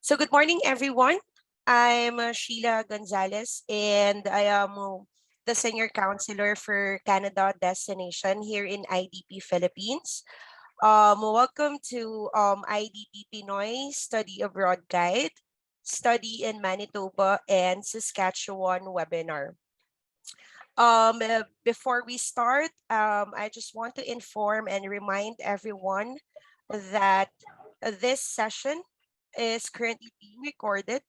So good morning, everyone. I'm Sheila Gonzalez, and I am the Senior Counselor for Canada Destination here in IDP Philippines. Welcome to IDP Pinoy Study Abroad Guide, Study in Manitoba and Saskatchewan webinar. Before we start, I just want to inform and remind everyone that this session is currently being recorded,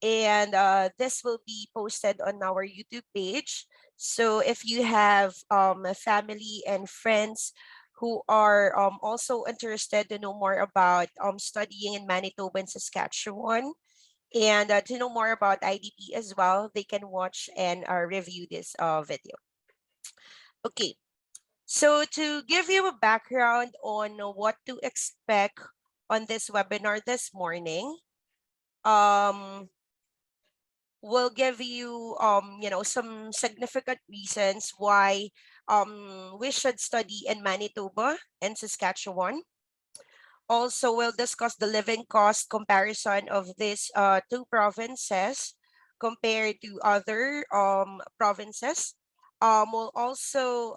and this will be posted on our YouTube page. So if you have a family and friends who are also interested to know more about studying in Manitoba and Saskatchewan, and to know more about IDP as well, they can watch and review this video. Okay, so to give you a background on what to expect on this webinar this morning, um, we'll give you some significant reasons why we should study in Manitoba and Saskatchewan. Also, we'll discuss the living cost comparison of these two provinces compared to other provinces. We'll also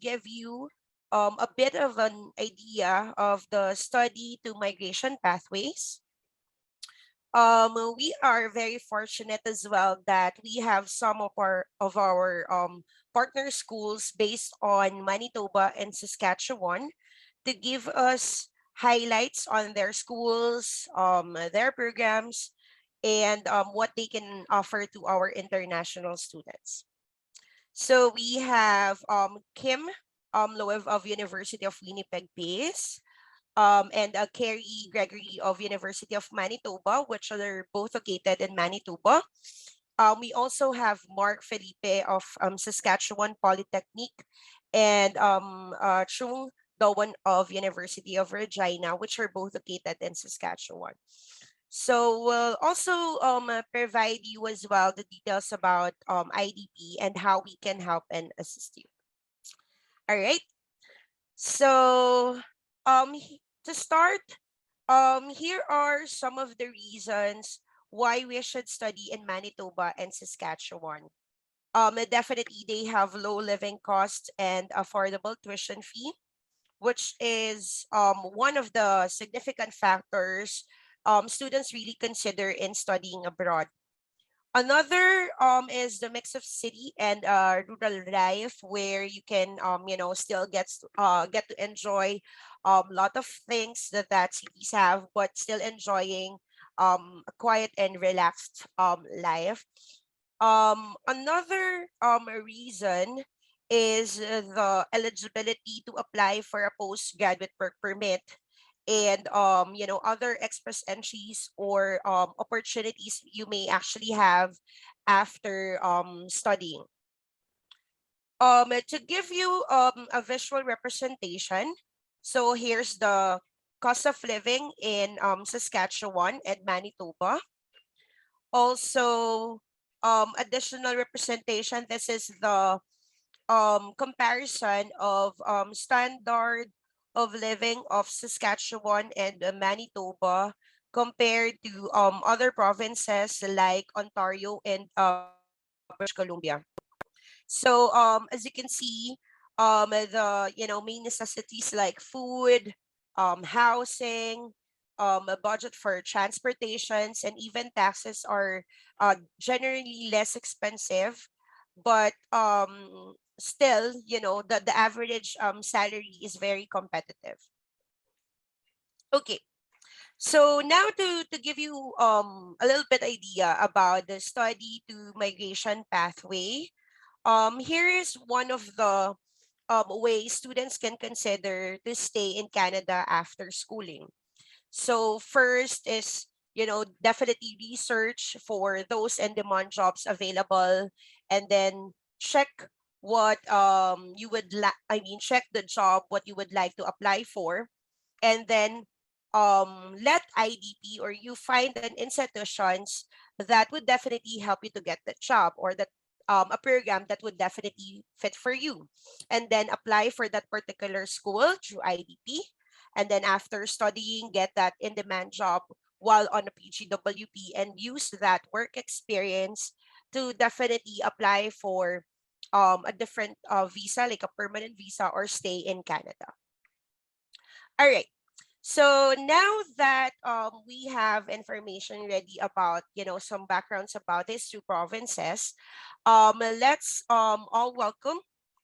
give you a bit of an idea of the study to migration pathways. We are very fortunate as well that we have some of our partner schools based on Manitoba and Saskatchewan to give us highlights on their schools, their programs, and what they can offer to our international students. So we have Kim Loev of University of Winnipeg base, and Carrie Gregory of University of Manitoba, which are both located in Manitoba. We also have Mark Felipe of Saskatchewan Polytechnic, and Chung Dowan of University of Regina, which are both located in Saskatchewan. So we'll also provide you as well the details about IDP and how we can help and assist you. All right. So to start, here are some of the reasons why we should study in Manitoba and Saskatchewan. Definitely, they have low living costs and affordable tuition fee, which is one of the significant factors students really consider in studying abroad. Another is the mix of city and rural life, where you can still get to enjoy a lot of things that cities have, but still enjoying a quiet and relaxed life. Another reason is the eligibility to apply for a postgraduate work permit, and other express entries or opportunities you may actually have after studying. To give you a visual representation, so here's the cost of living in Saskatchewan and Manitoba. Also, additional representation, this is the comparison of standard of living of Saskatchewan and Manitoba compared to other provinces like Ontario and British Columbia. So as you can see, the main necessities like food, housing, a budget for transportations, and even taxes are generally less expensive, but still, the average salary is very competitive. Okay. So now to give you a little bit idea about the study to migration pathway, here is one of the ways students can consider to stay in Canada after schooling. So first is, definitely research for those in-demand jobs available, and then check what you would like. I mean, check the job what you would like to apply for, and then let IDP or you find an institutions that would definitely help you to get the job, or that a program that would definitely fit for you, and then apply for that particular school through IDP, and then after studying, get that in-demand job while on a PGWP and use that work experience to definitely apply for a different visa, like a permanent visa or stay in Canada. All right. So now that we have information ready about, some backgrounds about these two provinces, let's all welcome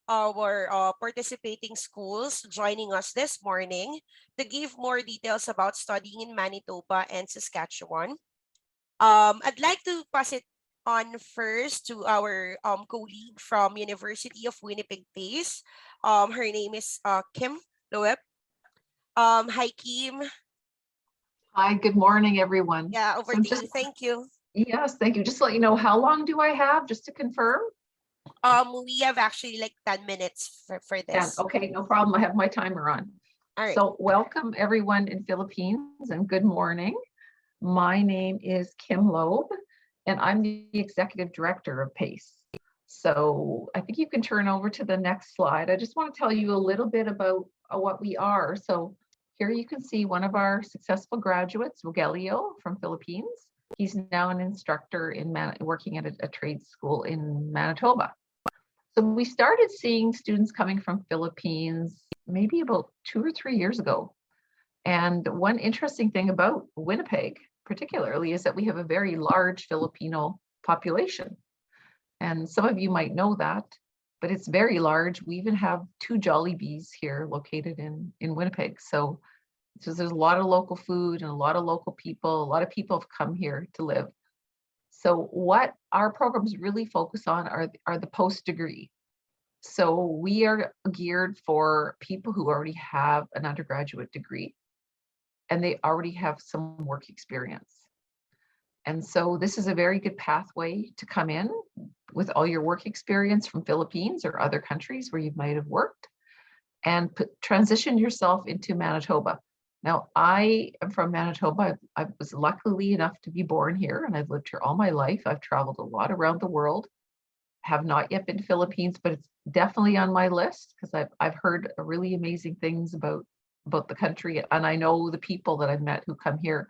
our participating schools joining us this morning to give more details about studying in Manitoba and Saskatchewan. I'd like to pass it on first to our colleague from University of Winnipeg PACE. Her name is Kim Loeb. Hi, Kim. Hi, good morning, everyone. Yeah, over So to just, you. Thank you. yes, thank you. Just to let you know, how long do I have, just to confirm? We have actually like 10 minutes for 10. this. Okay, no problem. I have my timer on. All right. So welcome everyone in Philippines and good morning. My name is Kim Loeb and I'm the Executive Director of PACE. So I think you can turn over to the next slide. I just want to tell you a little bit about what we are. So here you can see one of our successful graduates, Rogelio from Philippines. He's now an instructor in working at a trade school in Manitoba. So we started seeing students coming from Philippines maybe about 2 or 3 years ago. And one interesting thing about Winnipeg particularly is that we have a very large Filipino population. And some of you might know that, but it's very large. We even have 2 Jollibees here located in Winnipeg. So there's a lot of local food and a lot of local people. A lot of people have come here to live. So what our programs really focus on are the post-degree. So we are geared for people who already have an undergraduate degree and they already have some work experience. And so this is a very good pathway to come in with all your work experience from Philippines or other countries where you might have worked and transition yourself into Manitoba. Now, I am from Manitoba. I was luckily enough to be born here and I've lived here all my life. I've traveled a lot around the world, have not yet been to Philippines, but it's definitely on my list because I've heard really amazing things about the country. And I know the people that I've met who come here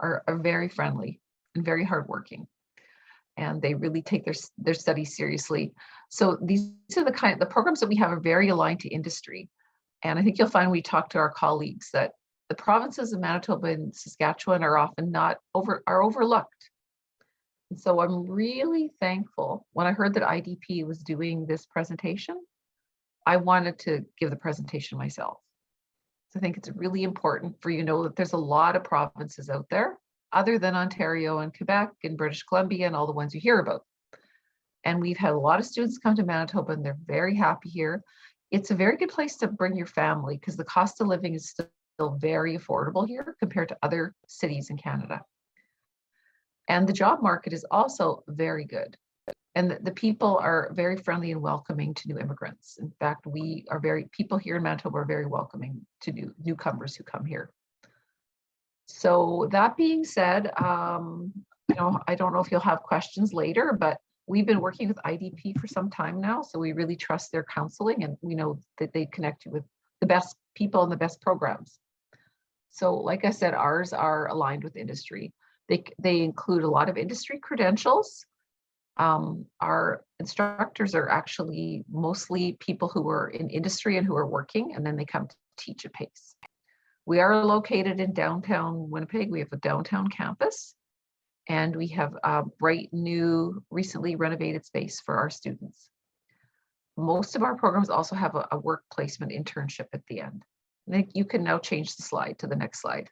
are very friendly and very hardworking. And they really take their studies seriously. So these are the programs that we have are very aligned to industry. And I think you'll find we talk to our colleagues that the provinces of Manitoba and Saskatchewan are often overlooked. And so I'm really thankful when I heard that IDP was doing this presentation, I wanted to give the presentation myself. So I think it's really important for you to know that there's a lot of provinces out there other than Ontario and Quebec and British Columbia and all the ones you hear about. And we've had a lot of students come to Manitoba and they're very happy here. It's a very good place to bring your family because the cost of living is still very affordable here compared to other cities in Canada. And the job market is also very good. And the people are very friendly and welcoming to new immigrants. In fact, people here in Manitoba are very welcoming to newcomers who come here. So that being said, I don't know if you'll have questions later, but we've been working with IDP for some time now. So we really trust their counseling and we know that they connect you with the best people and the best programs. So like I said, ours are aligned with industry. They include a lot of industry credentials. Our instructors are actually mostly people who are in industry and who are working, and then they come to teach at PACE. We are located in downtown Winnipeg. We have a downtown campus, and we have a bright new, recently renovated space for our students. Most of our programs also have a work placement internship at the end. I think you can now change the slide to the next slide.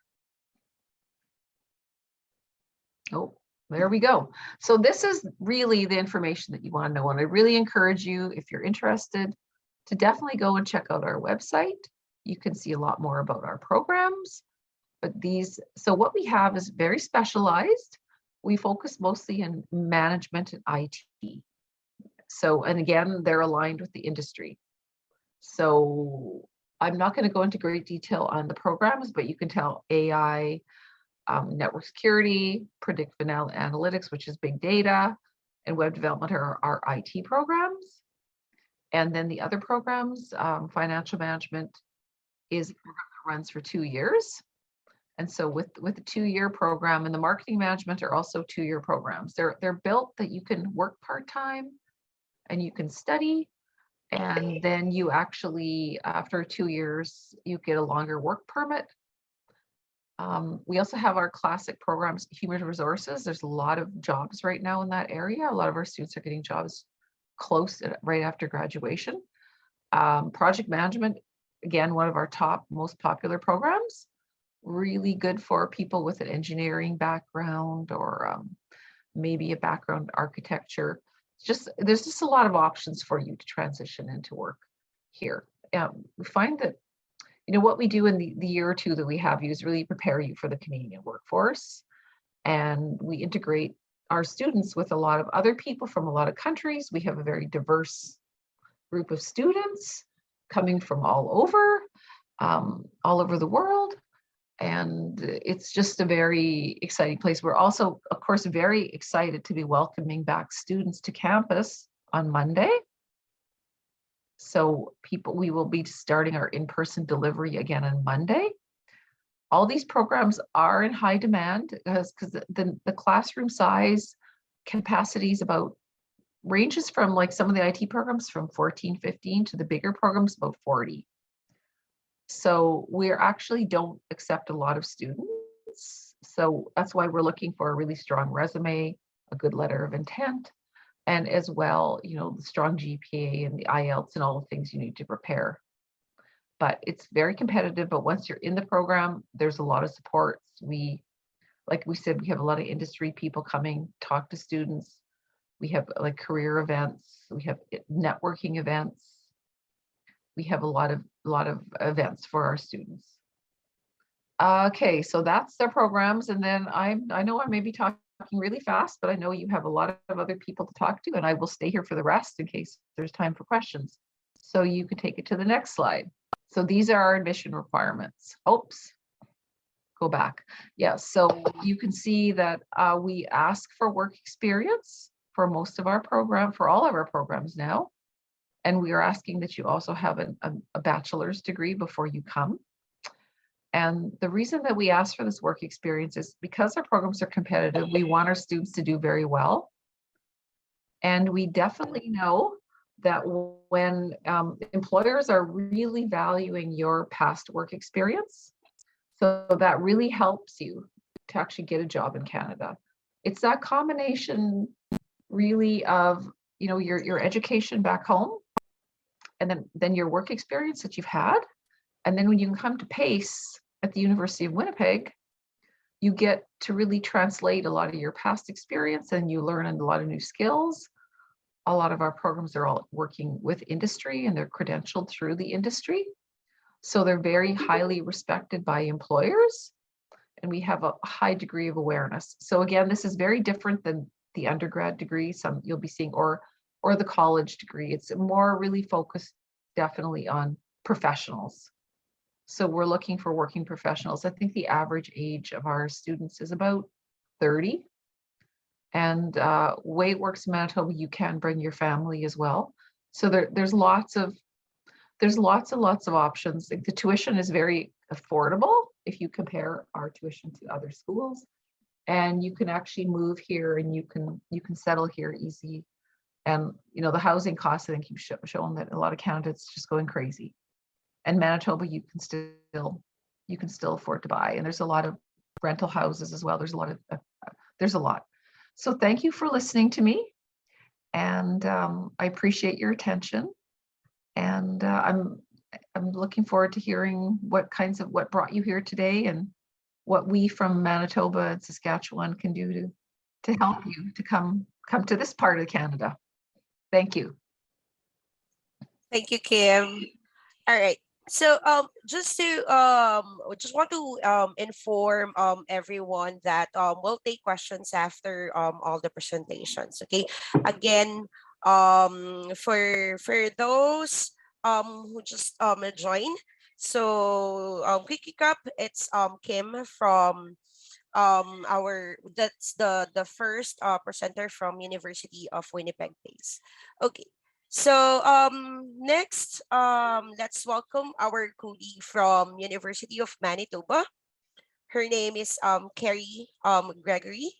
Oh, there we go. So this is really the information that you want to know. And I really encourage you, if you're interested, to definitely go and check out our website. You can see a lot more about our programs. So what we have is very specialized. We focus mostly in management and IT. So, and again, they're aligned with the industry. So I'm not going to go into great detail on the programs, but you can tell AI, network security, predictive analytics, which is big data, and web development are our IT programs. And then the other programs, financial management is a program that runs for 2 years. And so with the 2-year program and the marketing management are also 2-year programs. They're built that you can work part-time and you can study, and then you actually, after 2 years, you get a longer work permit. We also have our classic programs, human resources. There's a lot of jobs right now in that area. A lot of our students are getting jobs right after graduation. Project management, again, one of our top most popular programs, really good for people with an engineering background or maybe a background in architecture. There's just a lot of options for you to transition into work here. We find that what we do in the year or two that we have you is really prepare you for the Canadian workforce. And we integrate our students with a lot of other people from a lot of countries. We have a very diverse group of students coming from all over the world. And it's just a very exciting place. We're also, of course, very excited to be welcoming back students to campus on Monday. So we will be starting our in-person delivery again on Monday. All these programs are in high demand because the classroom size capacities ranges from, like, some of the IT programs from 14, 15 to the bigger programs about 40. So we actually don't accept a lot of students. So that's why we're looking for a really strong resume, a good letter of intent, and as well, the strong GPA and the IELTS and all the things you need to prepare. But it's very competitive. But once you're in the program, there's a lot of supports. Like we said, we have a lot of industry people coming, talk to students. We have like career events. We have networking events. We have a lot of events for our students. Okay, so that's their programs. And then I know I may be talking really fast, but I know you have a lot of other people to talk to, and I will stay here for the rest in case there's time for questions. So you can take it to the next slide. So these are our admission requirements. Oops, go back. Yeah, so you can see that we ask for work experience for most of our program, for all of our programs now. And we are asking that you also have a bachelor's degree before you come. And the reason that we ask for this work experience is because our programs are competitive, we want our students to do very well. And we definitely know that when employers are really valuing your past work experience, so that really helps you to actually get a job in Canada. It's that combination really of your education back home, and then your work experience that you've had. And then when you come to PACE at the University of Winnipeg, you get to really translate a lot of your past experience and you learn a lot of new skills. A lot of our programs are all working with industry and they're credentialed through the industry. So they're very highly respected by employers, and we have a high degree of awareness. So again, this is very different than the undergrad degree some you'll be seeing or the college degree. It's more really focused definitely on professionals. So we're looking for working professionals. I think the average age of our students is about 30. And way it works in Manitoba, you can bring your family as well. So there's lots of options. The tuition is very affordable if you compare our tuition to other schools. And you can actually move here and you can settle here easy. And the housing costs, I think, keep showing that a lot of Canada's just going crazy. And Manitoba, you can still afford to buy. And there's a lot of rental houses as well. There's a lot. So thank you for listening to me. And I appreciate your attention. And I'm looking forward to hearing what brought you here today and what we from Manitoba and Saskatchewan can do to help you to come to this part of Canada. Thank you. Thank you, Kim. All right. So just want to inform everyone that we'll take questions after all the presentations. Okay. Again, for those who just joined, so quick recap, it's Kim from that's the first presenter from University of Winnipeg PACE. Okay. So next, let's welcome our colleague from University of Manitoba. Her name is Carrie Gregory.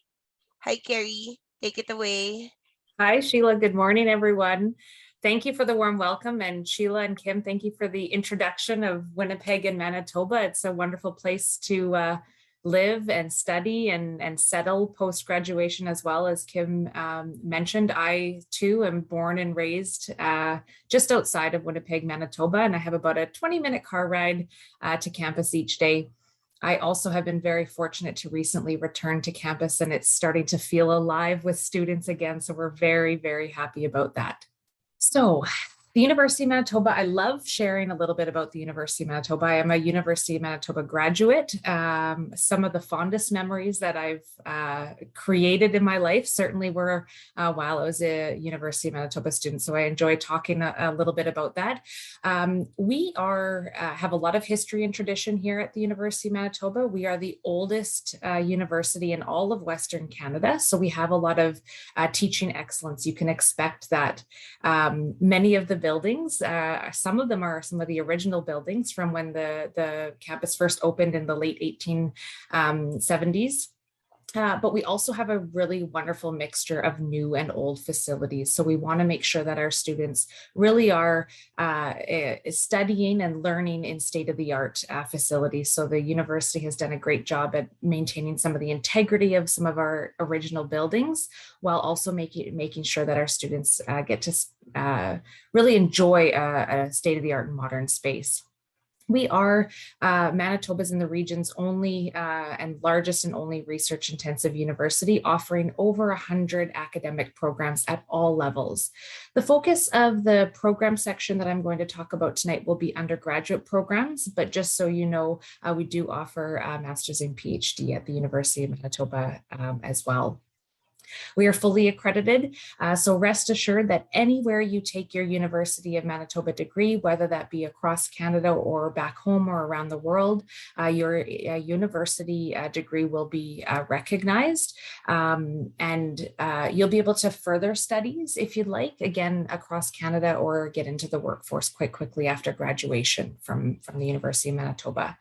Hi, Carrie. Take it away. Hi, Sheila. Good morning, everyone. Thank you for the warm welcome. And Sheila and Kim, thank you for the introduction of Winnipeg and Manitoba. It's a wonderful place to live and study and settle post-graduation as well. As Kim mentioned, I too am born and raised just outside of Winnipeg, Manitoba, and I have about a 20-minute car ride to campus each day. I also have been very fortunate to recently return to campus, and it's starting to feel alive with students again. So we're very, very happy about that. So the University of Manitoba, I love sharing a little bit about the University of Manitoba. I am a University of Manitoba graduate. Some of the fondest memories that I've created in my life certainly were while I was a University of Manitoba student. So I enjoy talking a little bit about that. We have a lot of history and tradition here at the University of Manitoba. We are the oldest university in all of Western Canada. So we have a lot of teaching excellence. You can expect that. Many of the buildings, some of them are some of the original buildings from when the campus first opened in the late 1870s. But we also have a really wonderful mixture of new and old facilities. So we want to make sure that our students really are studying and learning in state-of-the-art facilities. So the university has done a great job at maintaining some of the integrity of some of our original buildings, while also making sure that our students get to really enjoy a state-of-the-art and modern space. We are Manitoba's in the region's only and largest and only research intensive university, offering over 100 academic programs at all levels. The focus of the program section that I'm going to talk about tonight will be undergraduate programs, but just so you know, we do offer a master's and PhD at the University of Manitoba as well. We are fully accredited, so rest assured that anywhere you take your University of Manitoba degree, whether that be across Canada or back home or around the world, your university degree will be recognized, and you'll be able to further studies if you'd like, again, across Canada, or get into the workforce quite quickly after graduation from the University of Manitoba.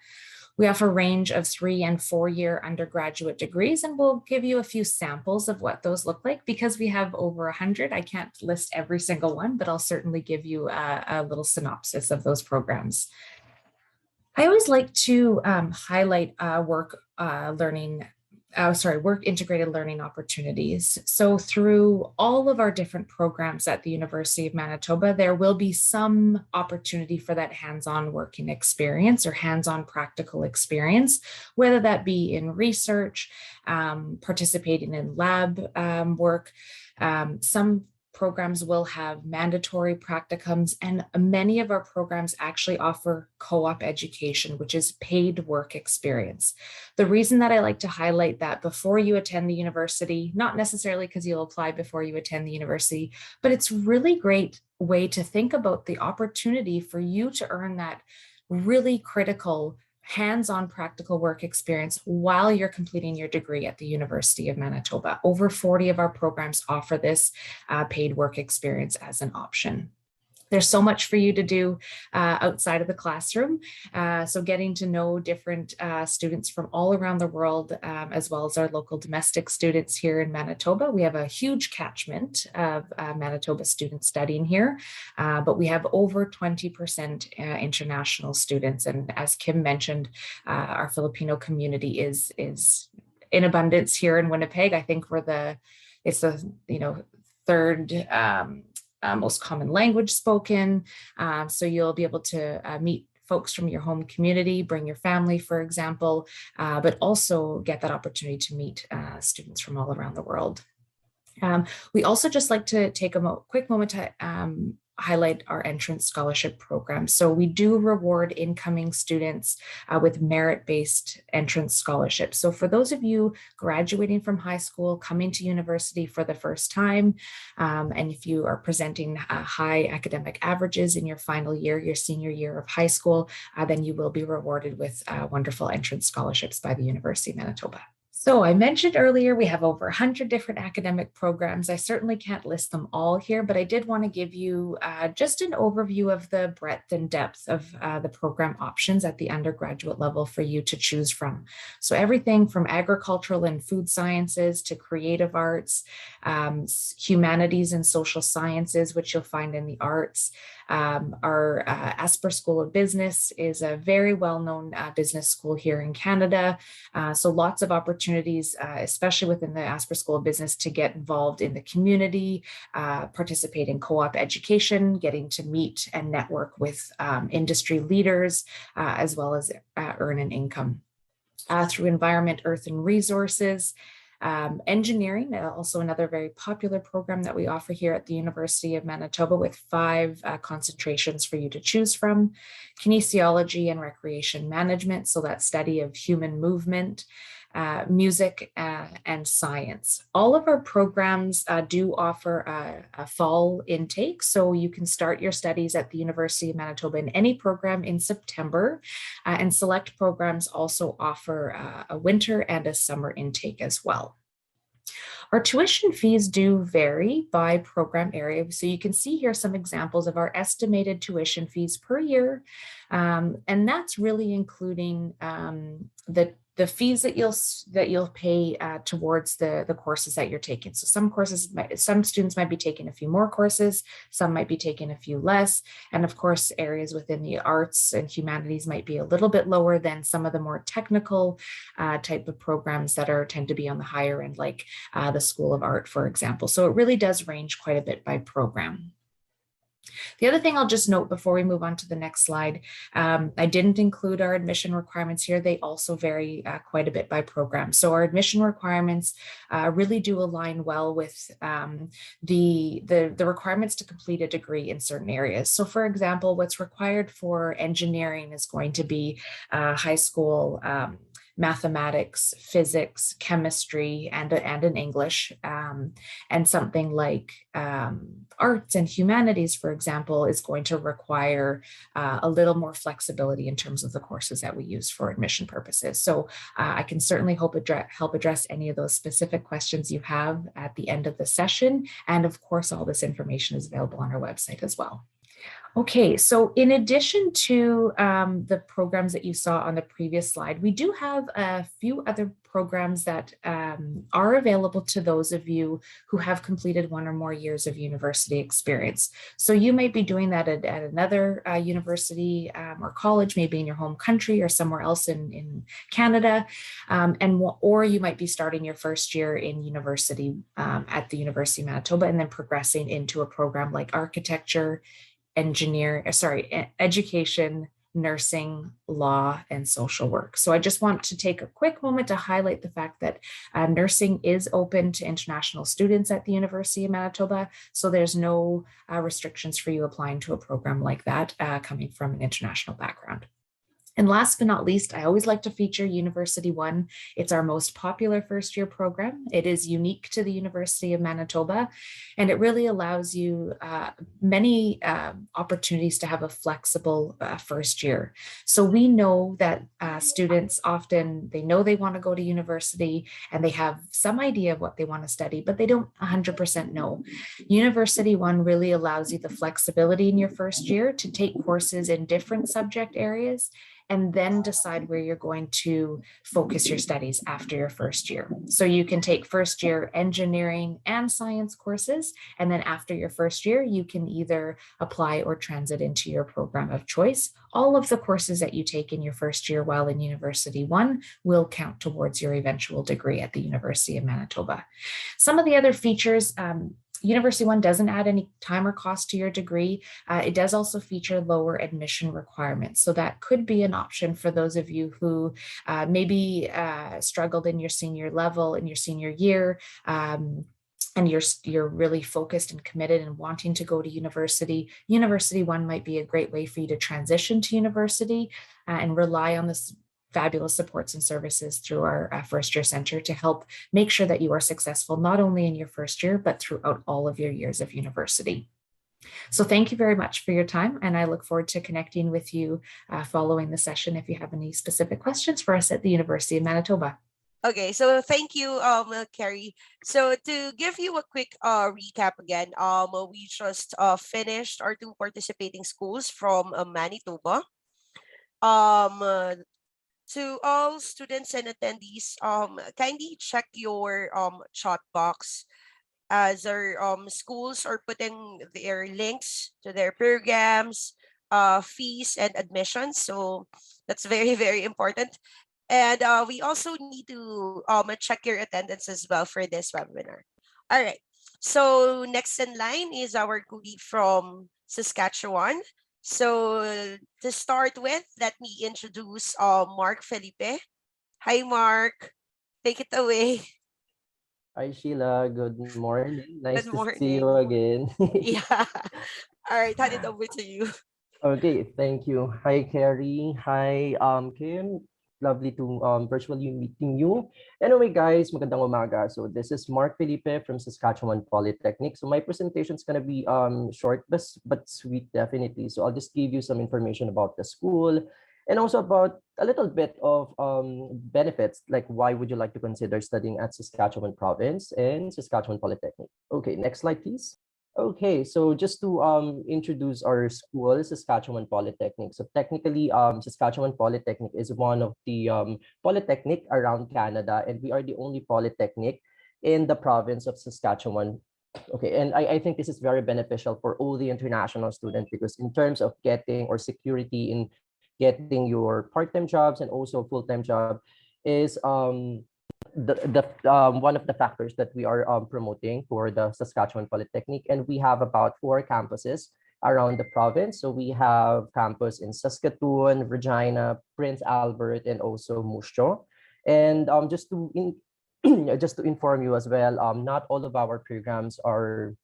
We offer a range of 3- and 4-year undergraduate degrees, and we'll give you a few samples of what those look like. Because we have over 100, I can't list every single one, but I'll certainly give you a little synopsis of those programs. I always like to highlight work integrated learning opportunities. So through all of our different programs at the University of Manitoba, there will be some opportunity for that hands-on working experience or hands-on practical experience, whether that be in research, participating in lab work. Some programs will have mandatory practicums, and many of our programs actually offer co-op education, which is paid work experience. The reason that I like to highlight that before you attend the university, not necessarily because you'll apply before you attend the university, but it's really great way to think about the opportunity for you to earn that really critical hands-on practical work experience while you're completing your degree at the University of Manitoba. Over 40 of our programs offer this paid work experience as an option. There's so much for you to do outside of the classroom. So getting to know different students from all around the world, as well as our local domestic students here in Manitoba. We have a huge catchment of Manitoba students studying here, but we have over 20% international students. And as Kim mentioned, our Filipino community is in abundance here in Winnipeg. I think it's the third most common language spoken. So you'll be able to meet folks from your home community, bring your family, for example, but also get that opportunity to meet students from all around the world. We also just like to take a quick moment to highlight our entrance scholarship program. So we do reward incoming students with merit-based entrance scholarships. So for those of you graduating from high school, coming to university for the first time, and if you are presenting high academic averages in your final year, your senior year of high school, then you will be rewarded with wonderful entrance scholarships by the University of Manitoba. So I mentioned earlier, we have over 100 different academic programs. I certainly can't list them all here, but I did want to give you just an overview of the breadth and depth of the program options at the undergraduate level for you to choose from. So everything from agricultural and food sciences to creative arts, humanities and social sciences, which you'll find in the arts. Our Asper School of Business is a very well-known business school here in Canada. So lots of opportunities, especially within the Asper School of Business, to get involved in the community, participate in co-op education, getting to meet and network with industry leaders, as well as earn an income. Through environment, earth, and resources. Engineering, also another very popular program that we offer here at the University of Manitoba with 5 concentrations for you to choose from. Kinesiology and recreation management, so that study of human movement, music, and science. All of our programs do offer a fall intake, so you can start your studies at the University of Manitoba in any program in September, and select programs also offer a winter and a summer intake as well. Our tuition fees do vary by program area. So you can see here some examples of our estimated tuition fees per year. And that's really including the fees that you'll pay towards the courses that you're taking. So some students might be taking a few more courses, some might be taking a few less, and of course areas within the arts and humanities might be a little bit lower than some of the more technical type of programs that tend to be on the higher end, like the School of Art, for example. So it really does range quite a bit by program. The other thing I'll just note before we move on to the next slide, I didn't include our admission requirements here. They also vary quite a bit by program. So our admission requirements really do align well with the requirements to complete a degree in certain areas. So for example, what's required for engineering is going to be high school mathematics, physics, chemistry, and an English, and something like arts and humanities, for example, is going to require a little more flexibility in terms of the courses that we use for admission purposes. So I can certainly help address any of those specific questions you have at the end of the session. And of course, all this information is available on our website as well. Okay, so in addition to the programs that you saw on the previous slide, we do have a few other programs that are available to those of you who have completed 1 or more years of university experience. So you might be doing that at another university or college, maybe in your home country or somewhere else in Canada, or you might be starting your first year in university at the University of Manitoba and then progressing into a program like architecture, education, nursing, law, and social work. So I just want to take a quick moment to highlight the fact that nursing is open to international students at the University of Manitoba. So there's no restrictions for you applying to a program like that coming from an international background. And last but not least, I always like to feature University One. It's our most popular first-year program. It is unique to the University of Manitoba, and it really allows you many opportunities to have a flexible first year. So we know that students often, they know they want to go to university and they have some idea of what they want to study, but they don't 100% know. University One really allows you the flexibility in your first year to take courses in different subject areas and then decide where you're going to focus your studies after your first year. So you can take first year engineering and science courses, and then after your first year, you can either apply or transit into your program of choice. All of the courses that you take in your first year while in University One will count towards your eventual degree at the University of Manitoba. Some of the other features, University One doesn't add any time or cost to your degree. It does also feature lower admission requirements. So that could be an option for those of you who maybe struggled in your senior level, in your senior year, and you're really focused and committed and wanting to go to university. University One might be a great way for you to transition to university and rely on this fabulous supports and services through our first year center to help make sure that you are successful, not only in your first year, but throughout all of your years of university. So thank you very much for your time. And I look forward to connecting with you following the session if you have any specific questions for us at the University of Manitoba. Okay, so thank you, Carrie. So to give you a quick recap again, we just finished our two participating schools from Manitoba. Um, uh, to all students and attendees, kindly check your chat box as our schools are putting their links to their programs, fees, and admissions. So that's very, very important. And we also need to check your attendance as well for this webinar. All right. So next in line is our colleague from Saskatchewan. So to start with, let me introduce Mark Felipe. Hi, Mark. Take it away. Hi Sheila, good morning. Nice Good to see you morning. again. Yeah. All right, hand it over to you. Okay, thank you. Hi Carrie. Hi Kim. Lovely to virtually meeting you. Anyway guys, magandang umaga. So this is Mark Felipe from Saskatchewan Polytechnic. So my presentation is gonna be short but sweet definitely. So I'll just give you some information about the school and also about a little bit of benefits, like why would you like to consider studying at Saskatchewan Province and Saskatchewan Polytechnic. Okay, next slide please. Okay, so just to introduce our school, Saskatchewan Polytechnic. So technically, Saskatchewan Polytechnic is one of the polytechnic around Canada, and we are the only polytechnic in the province of Saskatchewan. Okay, and I think this is very beneficial for all the international students because in terms of getting or security in getting your part-time jobs and also full-time job is one of the factors that we are promoting for the Saskatchewan Polytechnic, and we have about 4 campuses around the province. So we have campus in Saskatoon, Regina, Prince Albert, and also Moose Jaw. And just to inform you as well, not all of our programs are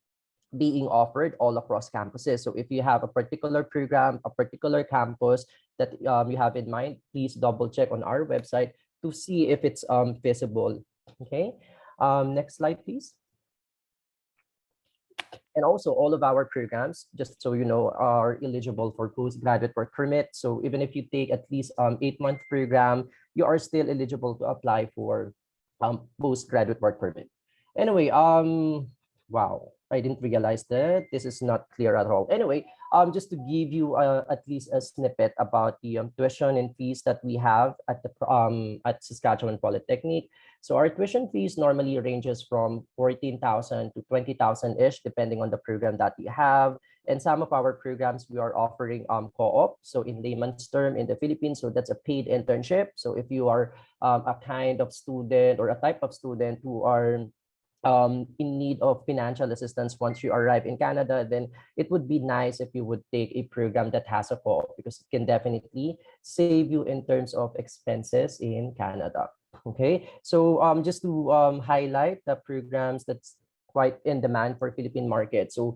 being offered all across campuses. So if you have a particular program, a particular campus that you have in mind, please double check on our website to see if it's feasible. Okay, next slide, please. And also all of our programs, just so you know, are eligible for postgraduate work permit. So even if you take at least 8-month program, you are still eligible to apply for postgraduate work permit. Anyway, wow, I didn't realize that this is not clear at all. Anyway, just to give you at least a snippet about the tuition and fees that we have at the at Saskatchewan Polytechnic. So our tuition fees normally ranges from 14,000 to 20,000 ish, depending on the program that you have. And some of our programs we are offering co-op. So in layman's term in the Philippines, so that's a paid internship. So if you are a kind of student or a type of student who are in need of financial assistance once you arrive in Canada, then it would be nice if you would take a program that has a co-op because it can definitely save you in terms of expenses in Canada. Okay, so just to highlight the programs that's quite in demand for Philippine market. So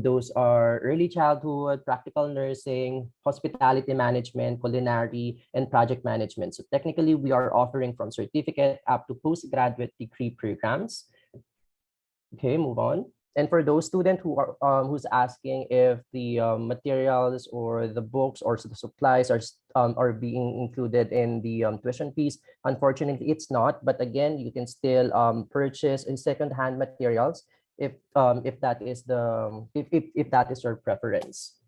those are early childhood, practical nursing, hospitality management, culinary, and project management. So technically, we are offering from certificate up to postgraduate degree programs. Okay, move on. And for those students who are who's asking if the materials or the books or the supplies are being included in the tuition fees, unfortunately it's not. But again, you can still purchase in second-hand materials if that is if that is your preference.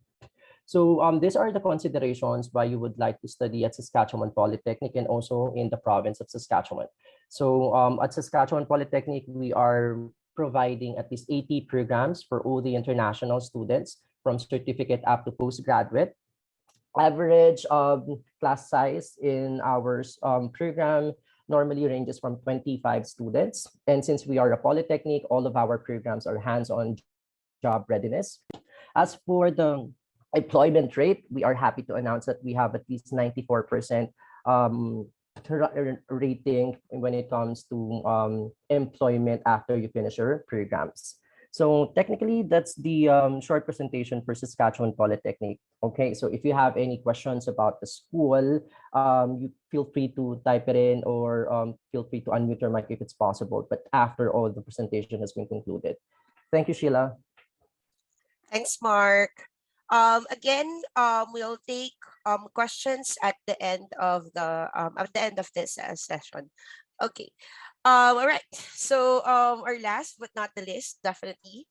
So these are the considerations why you would like to study at Saskatchewan Polytechnic and also in the province of Saskatchewan. So at Saskatchewan Polytechnic, we are providing at least 80 programs for all the international students from certificate up to postgraduate. Average class size in our program normally ranges from 25 students. And since we are a polytechnic, all of our programs are hands-on job readiness. As for the employment rate, we are happy to announce that we have at least 94% rating when it comes to employment after you finish your programs. So technically, that's the short presentation for Saskatchewan Polytechnic. Okay, so if you have any questions about the school, you feel free to type it in or feel free to unmute your mic if it's possible, but after all the presentation has been concluded. Thank you, Sheila. Thanks, Mark. Again, we'll take questions at the end of the at the end of this session. Okay. All right. So our last but not the least, definitely.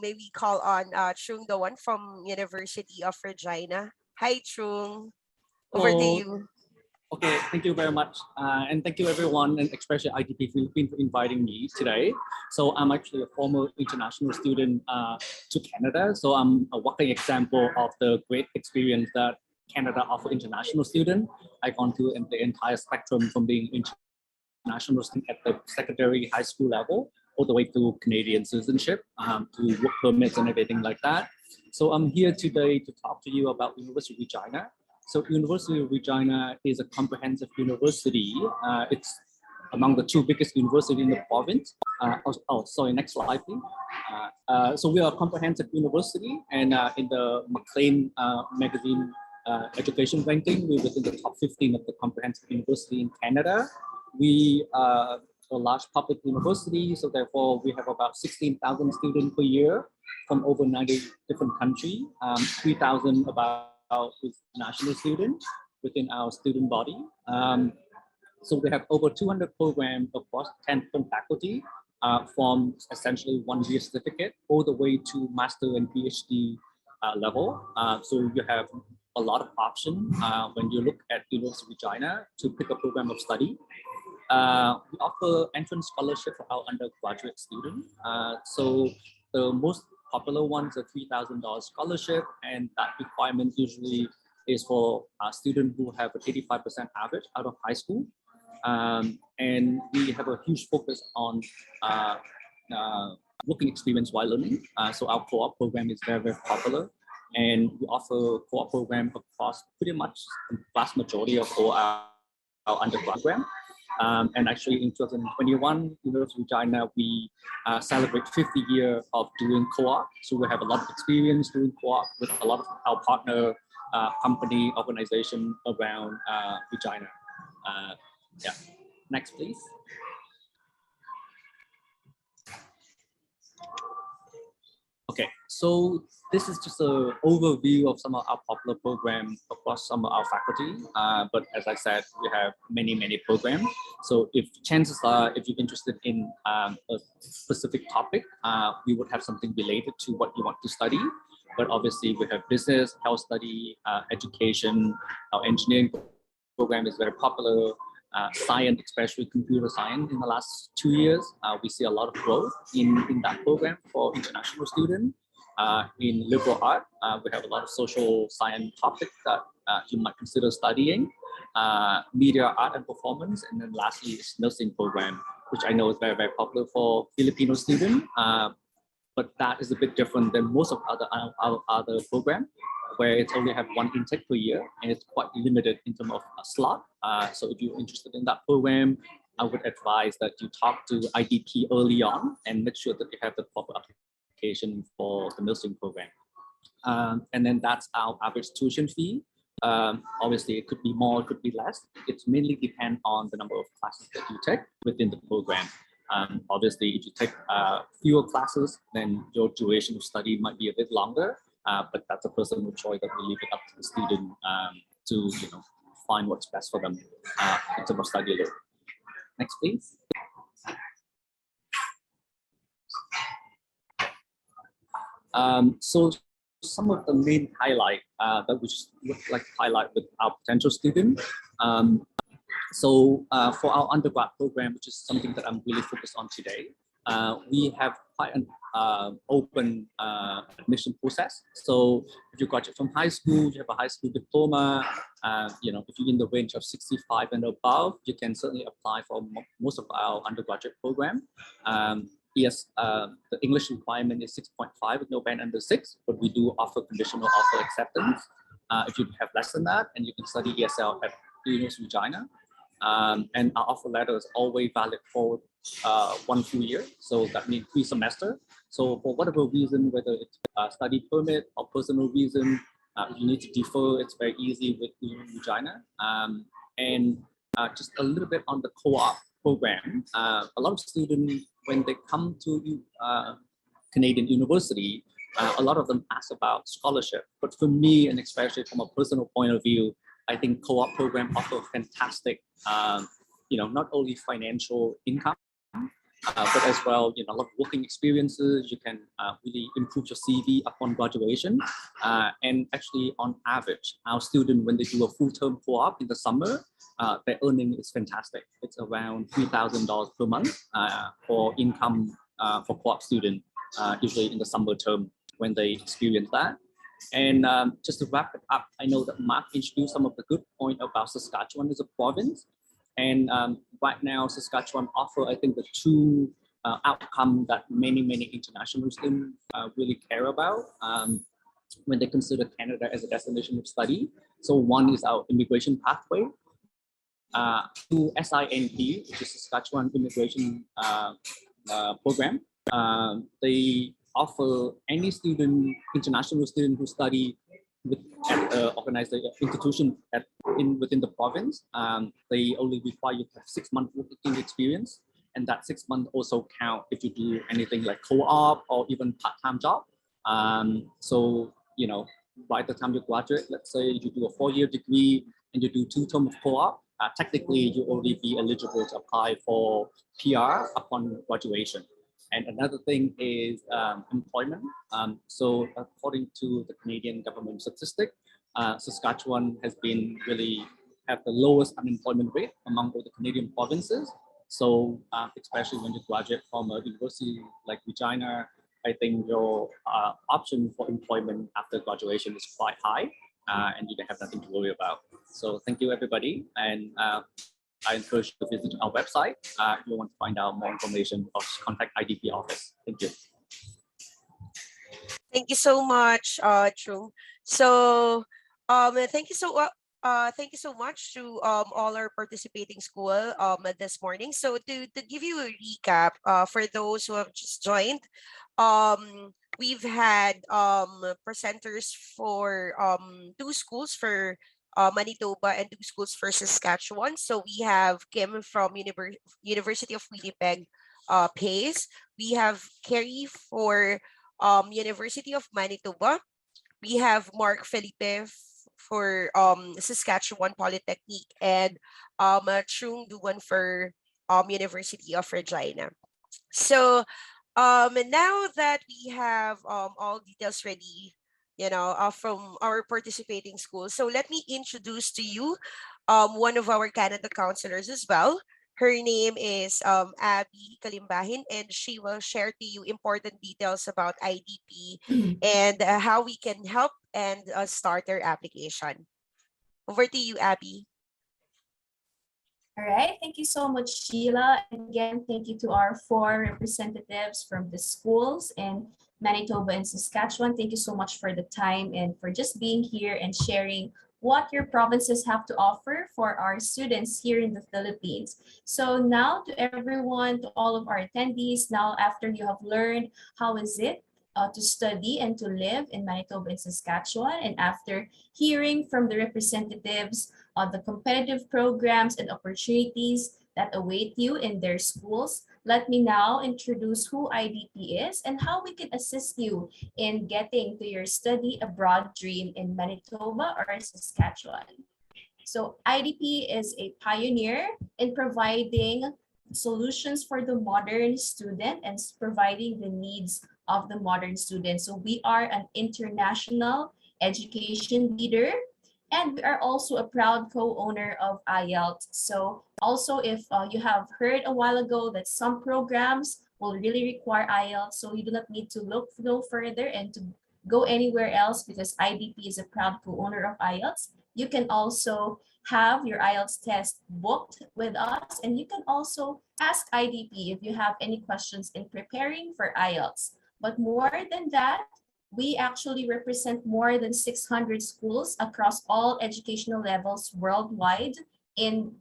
Maybe call on Trung, the one from University of Regina. Hi, Trung. Over to Hello. you. Okay, thank you very much. And thank you everyone, and especially IDP Philippines for inviting me today. So I'm actually a former international student to Canada. So I'm a walking example of the great experience that Canada offers international students. I've gone through the entire spectrum from being international student at the secondary high school level, all the way to Canadian citizenship, to work permits and everything like that. So I'm here today to talk to you about University of Regina. So University of Regina is a comprehensive university. It's among the two biggest universities in the province. Sorry, next slide, please. So we are a comprehensive university, and in the Maclean magazine education ranking, we're within the top 15 of the comprehensive university in Canada. We are a large public university, so therefore we have about 16,000 students per year from over 90 different countries, 3,000 about with national students within our student body. So we have over 200 programs across 10 different faculty, from essentially 1 year certificate all the way to master and PhD level. So you have a lot of options when you look at University of Regina to pick a program of study. We offer entrance scholarship for our undergraduate students. So the most popular ones are $3,000 scholarship, and that requirement usually is for students who have an 85% average out of high school. And we have a huge focus on working experience while learning. So our co-op program is very, very popular, and we offer co-op program across pretty much the vast majority of all our undergrad program. And actually in 2021, University of Regina, we celebrate 50 years of doing co-op. So we have a lot of experience doing co-op with a lot of our partner company organization around Regina. Yeah, next please. Okay, so this is just an overview of some of our popular programs across some of our faculty. But as I said, we have many, many programs. So if chances are, if you're interested in a specific topic, we would have something related to what you want to study. But obviously we have business, health study, education, our engineering program is very popular. Science, especially computer science, in the last 2 years, we see a lot of growth in that program for international students. In liberal art, we have a lot of social science topics that you might consider studying. Media, art, and performance, and then lastly is nursing program, which I know is very, very popular for Filipino students. But that is a bit different than most of our other programs, where it's only have one intake per year, and it's quite limited in terms of a slot. So if you're interested in that program, I would advise that you talk to IDP early on and make sure that you have the proper application for the nursing program. And then that's our average tuition fee. Obviously, it could be more, it could be less. It's mainly depend on the number of classes that you take within the program. Obviously, if you take fewer classes, then your duration of study might be a bit longer. But that's a personal choice that we leave it up to the student to find what's best for them in terms of study load. Next, please. So some of the main highlight that we would like to highlight with our potential student. So for our undergrad program, which is something that I'm really focused on today, we have quite an open admission process. So if you graduate from high school, you have a high school diploma, if you're in the range of 65 and above, you can certainly apply for most of our undergraduate program. Yes, the English requirement is 6.5 with no band under 6, but we do offer conditional offer acceptance. If you have less than that, and you can study ESL at University of Regina. And our offer letter is always valid for 1 full year. So that means 3 semesters. So for whatever reason, whether it's a study permit or personal reason, if you need to defer, it's very easy with University of Regina. And just a little bit on the co-op program. A lot of students, when they come to Canadian university, a lot of them ask about scholarship. But for me, and especially from a personal point of view, I think co-op program offer fantastic not only financial income, but as well, a lot of working experiences. You can really improve your CV upon graduation. And actually, on average, our students, when they do a full-term co-op in the summer, their earning is fantastic. It's around $3,000 per month for income for co-op student, usually in the summer term when they experience that. And just to wrap it up, I know that Mark introduced some of the good point about Saskatchewan as a province. And right now, Saskatchewan offer, I think, the two outcome that many international students really care about when they consider Canada as a destination of study. So one is our immigration pathway to SINP, which is Saskatchewan Immigration Program. They offer any student, international student who study at organized institution within the province. They only require you to have 6 months working experience, and that 6 months also count if you do anything like co-op or even part-time job. So by the time you graduate, let's say you do a 4-year degree and you do 2 terms of co-op, technically you already be eligible to apply for PR upon graduation. And another thing is employment. So according to the Canadian government statistic, Saskatchewan has been really have the lowest unemployment rate among all the Canadian provinces. So especially when you graduate from a university like Regina, I think your option for employment after graduation is quite high, and you don't have nothing to worry about. So thank you, everybody. And I encourage you to visit our website if you want to find out more information or contact IDP office. Thank you. Thank you so much, Trung. So, thank you so much to all our participating school this morning. So to give you a recap, for those who have just joined, we've had presenters for 2 schools for Manitoba and 2 schools for Saskatchewan. So we have Kim from University of Winnipeg, PACE. We have Kerry for University of Manitoba. We have Mark Felipe for Saskatchewan Polytechnic, and Trung Duan for University of Regina. So now that we have all details ready, from our participating schools, so let me introduce to you one of our Canada counselors as well. Her name is Abby Kalimbahin, and she will share to you important details about IDP and how we can help and start their application. Over to you, Abby. All right, thank you so much, Sheila. And again, thank you to our 4 representatives from the schools in Manitoba and Saskatchewan. Thank you so much for the time and for just being here and sharing what your provinces have to offer for our students here in the Philippines. So now to everyone, to all of our attendees, now after you have learned how is it to study and to live in Manitoba and Saskatchewan, and after hearing from the representatives on the competitive programs and opportunities that await you in their schools, let me now introduce who IDP is and how we can assist you in getting to your study abroad dream in Manitoba or Saskatchewan. So IDP is a pioneer in providing solutions for the modern student and providing the needs of the modern student. So we are an international education leader, and we are also a proud co-owner of IELTS. So also, if you have heard a while ago that some programs will really require IELTS, so you do not need to look no further and to go anywhere else because IDP is a proud co-owner of IELTS. You can also have your IELTS test booked with us, and you can also ask IDP if you have any questions in preparing for IELTS. But more than that, we actually represent more than 600 schools across all educational levels worldwide in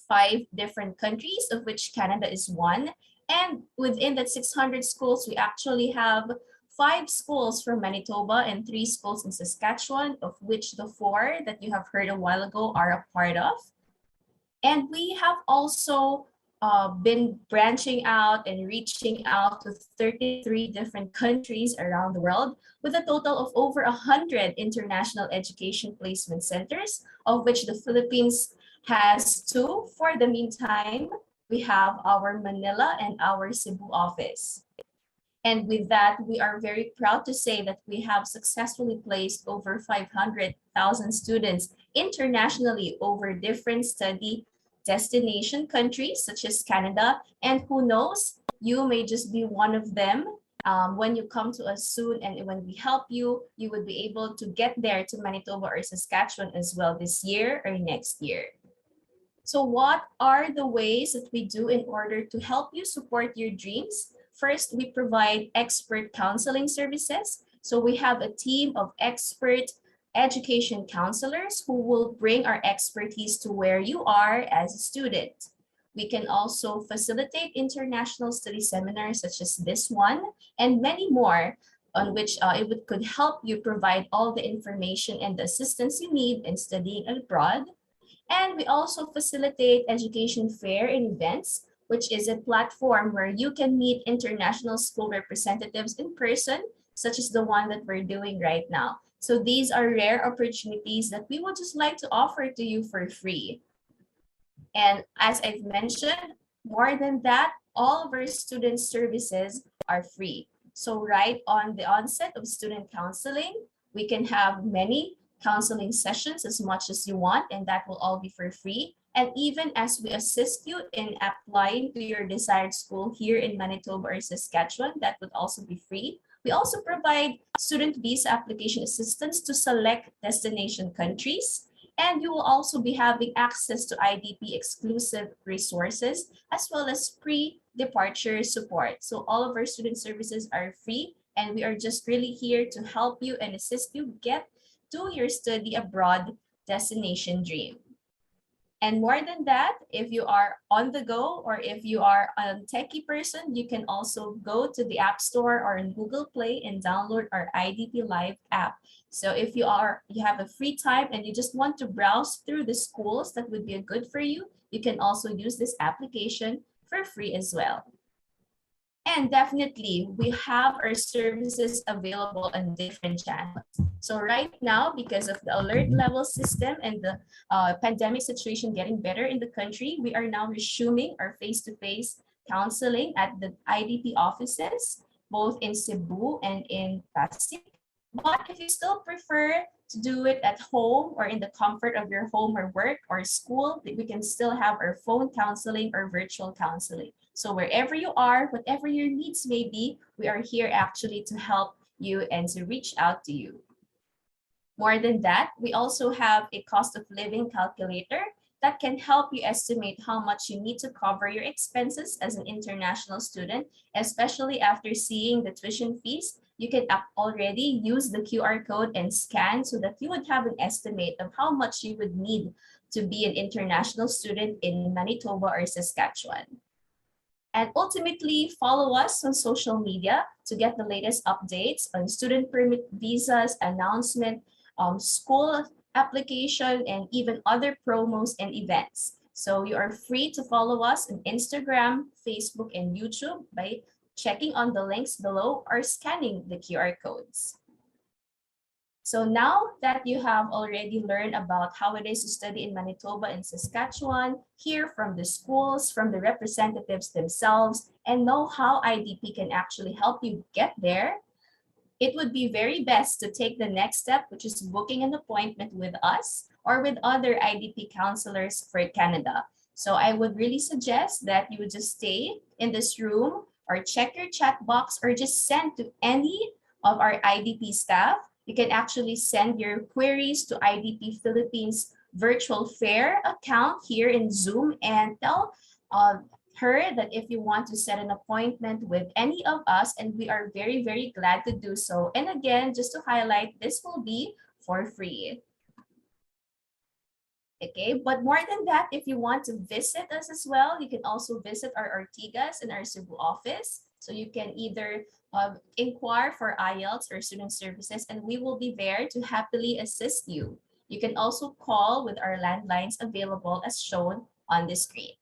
5 different countries, of which Canada is one. And within that 600 schools, we actually have 5 schools from Manitoba and 3 schools in Saskatchewan, of which the 4 that you have heard a while ago are a part of. And we have also been branching out and reaching out to 33 different countries around the world with a total of over 100 international education placement centers, of which the Philippines has two for the meantime. We have our Manila and our Cebu office. And with that, we are very proud to say that we have successfully placed over 500,000 students internationally over different study destination countries such as Canada. And who knows, you may just be one of them. When you come to us soon and when we help you, you would be able to get there to Manitoba or Saskatchewan as well this year or next year. So what are the ways that we do in order to help you support your dreams? First, we provide expert counseling services. So we have a team of expert education counselors who will bring our expertise to where you are as a student. We can also facilitate international study seminars such as this one and many more on which could help you provide all the information and the assistance you need in studying abroad. And we also facilitate education fair and events, which is a platform where you can meet international school representatives in person, such as the one that we're doing right now. So these are rare opportunities that we would just like to offer to you for free. And as I've mentioned, more than that, all of our student services are free. So right on the onset of student counseling, we can have many counseling sessions as much as you want, and that will all be for free. And even as we assist you in applying to your desired school here in Manitoba or Saskatchewan, that would also be free. We also provide student visa application assistance to select destination countries. And you will also be having access to IDP exclusive resources as well as pre-departure support. So all of our student services are free, and we are just really here to help you and assist you get to your study abroad destination dream. And more than that, if you are on the go or if you are a techie person, you can also go to the App Store or in Google Play and download our IDP Live app. So if you have a free time and you just want to browse through the schools that would be good for you, you can also use this application for free as well. And definitely, we have our services available on different channels. So right now, because of the alert level system and the pandemic situation getting better in the country, we are now resuming our face-to-face counseling at the IDP offices, both in Cebu and in Pasig. But if you still prefer to do it at home or in the comfort of your home or work or school, we can still have our phone counseling or virtual counseling. So wherever you are, whatever your needs may be, we are here actually to help you and to reach out to you. More than that, we also have a cost of living calculator that can help you estimate how much you need to cover your expenses as an international student, especially after seeing the tuition fees. You can already use the QR code and scan so that you would have an estimate of how much you would need to be an international student in Manitoba or Saskatchewan. And ultimately, follow us on social media to get the latest updates on student permit visas, announcement, school application, and even other promos and events. So you are free to follow us on Instagram, Facebook, and YouTube by checking on the links below or scanning the QR codes. So now that you have already learned about how it is to study in Manitoba and Saskatchewan, hear from the schools, from the representatives themselves, and know how IDP can actually help you get there, it would be very best to take the next step, which is booking an appointment with us or with other IDP counselors for Canada. So I would really suggest that you would just stay in this room or check your chat box or just send to any of our IDP staff. You can actually send your queries to IDP Philippines virtual fair account here in Zoom and tell her that if you want to set an appointment with any of us, and we are very, very glad to do so. And again, just to highlight, this will be for free. Okay, but more than that, if you want to visit us as well, you can also visit our Ortigas and our Cebu office. So you can either inquire for IELTS or student services, and we will be there to happily assist you. You can also call with our landlines available as shown on the screen.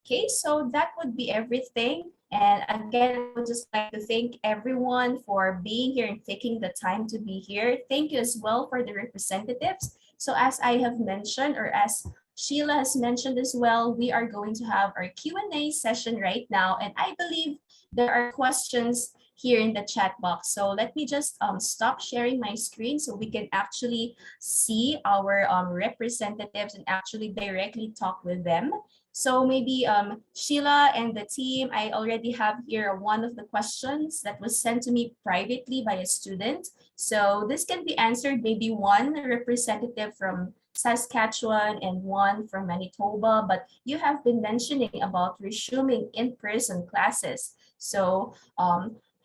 Okay, so that would be everything. And again, I would just like to thank everyone for being here and taking the time to be here. Thank you as well for the representatives. So as I have mentioned, or as Sheila has mentioned as well, we are going to have our Q&A session right now. And I believe there are questions here in the chat box. So let me just stop sharing my screen so we can actually see our representatives and actually directly talk with them. So maybe Sheila and the team, I already have here one of the questions that was sent to me privately by a student. So this can be answered, maybe one representative from Saskatchewan and one from Manitoba, but you have been mentioning about resuming in-person classes. So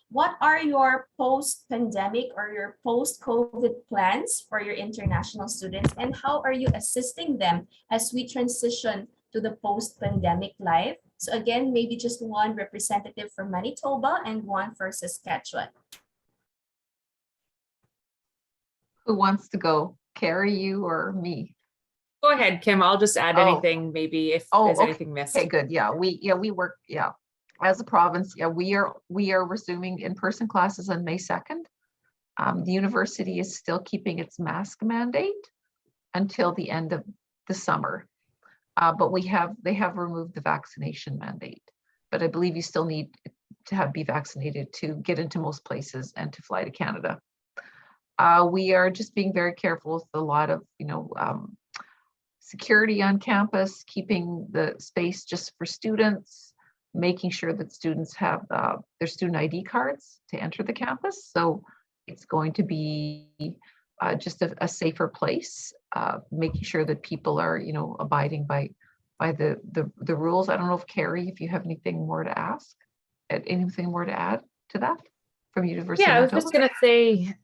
what are your post-pandemic or your post-COVID plans for your international students, and how are you assisting them as we transition to the post-pandemic life? So again, maybe just one representative from Manitoba and one for Saskatchewan. Who wants to go? Carrie, you or me? Go ahead, Kim. I'll just add Oh. anything, maybe if there's anything missed. Okay, good. Yeah, we work. Yeah, as a province, yeah, we are resuming in-person classes on May 2nd. The university is still keeping its mask mandate until the end of the summer, but they have removed the vaccination mandate. But I believe you still need to be vaccinated to get into most places and to fly to Canada. We are just being very careful with a lot of, security on campus, keeping the space just for students, making sure that students have their student ID cards to enter the campus. So it's going to be just a safer place, making sure that people are, abiding by the rules. I don't know if Carrie, if you have anything more to add to that from University Yeah, I of was just Manitoba? going to say,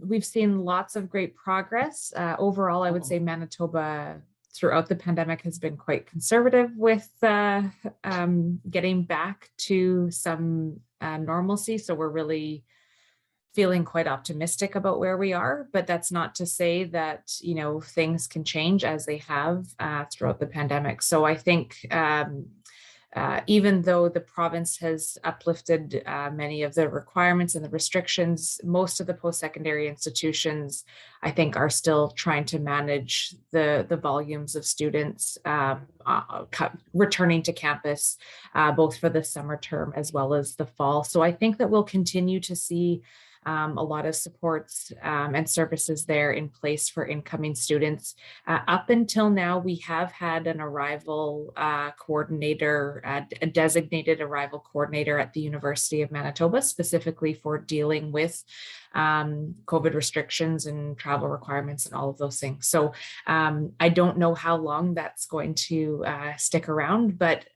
we've seen lots of great progress. Overall, I would say Manitoba throughout the pandemic has been quite conservative with getting back to some normalcy. So we're really feeling quite optimistic about where we are, but that's not to say that, things can change as they have throughout the pandemic. So I think even though the province has uplifted many of the requirements and the restrictions, most of the post-secondary institutions, I think, are still trying to manage the volumes of students returning to campus, both for the summer term as well as the fall. So I think that we'll continue to see a lot of supports and services there in place for incoming students. Up until now, we have had an arrival coordinator, a designated arrival coordinator at the University of Manitoba, specifically for dealing with COVID restrictions and travel requirements and all of those things. So I don't know how long that's going to stick around, but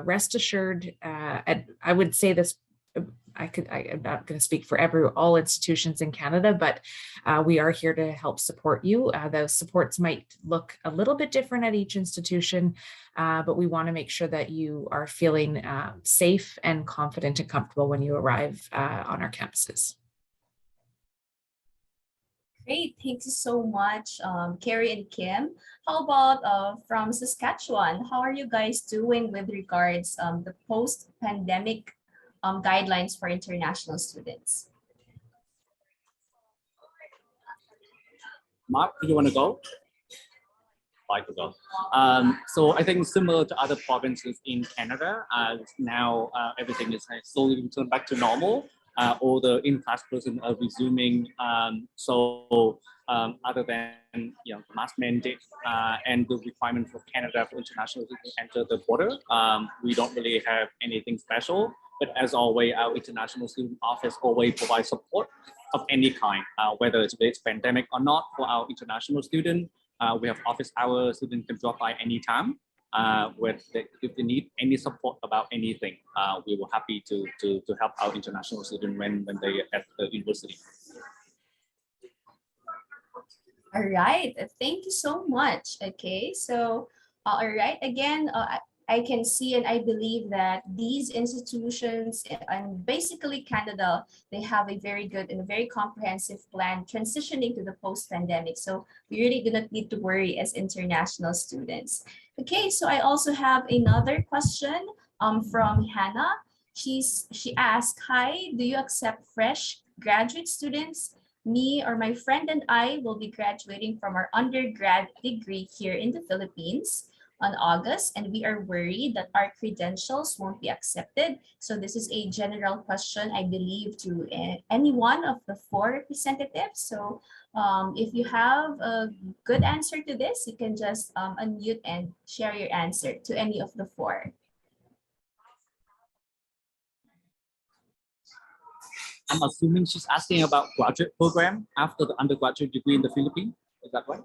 rest assured, I would say this, I'm not going to speak for all institutions in Canada, but we are here to help support you. Those supports might look a little bit different at each institution, but we want to make sure that you are feeling safe and confident and comfortable when you arrive on our campuses. Great, thank you so much, Carrie and Kim. How about from Saskatchewan? How are you guys doing with regards the post-pandemic guidelines for international students? Mark, do you want to go? Like to go. So I think similar to other provinces in Canada, now everything is slowly returned back to normal. All the in-class person are resuming. Other than the mask mandate and the requirement for Canada for international students to enter the border, we don't really have anything special. But as always, our international student office always provides support of any kind, whether it's pandemic or not. For our international student, we have office hours. Students can drop by anytime. If they need any support about anything, we were happy to help our international student when they at the university. All right, thank you so much. Okay, so all right, again, I can see and I believe that these institutions and basically Canada, they have a very good and a very comprehensive plan transitioning to the post-pandemic. So we really do not need to worry as international students. Okay, so I also have another question from Hannah. She asked, hi, do you accept fresh graduate students? me or my friend and I will be graduating from our undergrad degree here in the Philippines on August, and we are worried that our credentials won't be accepted. So this is a general question, I believe, to any one of the four representatives. So if you have a good answer to this, you can just unmute and share your answer to any of the four. I'm assuming she's asking about graduate program after the undergraduate degree in the Philippines. Is that right?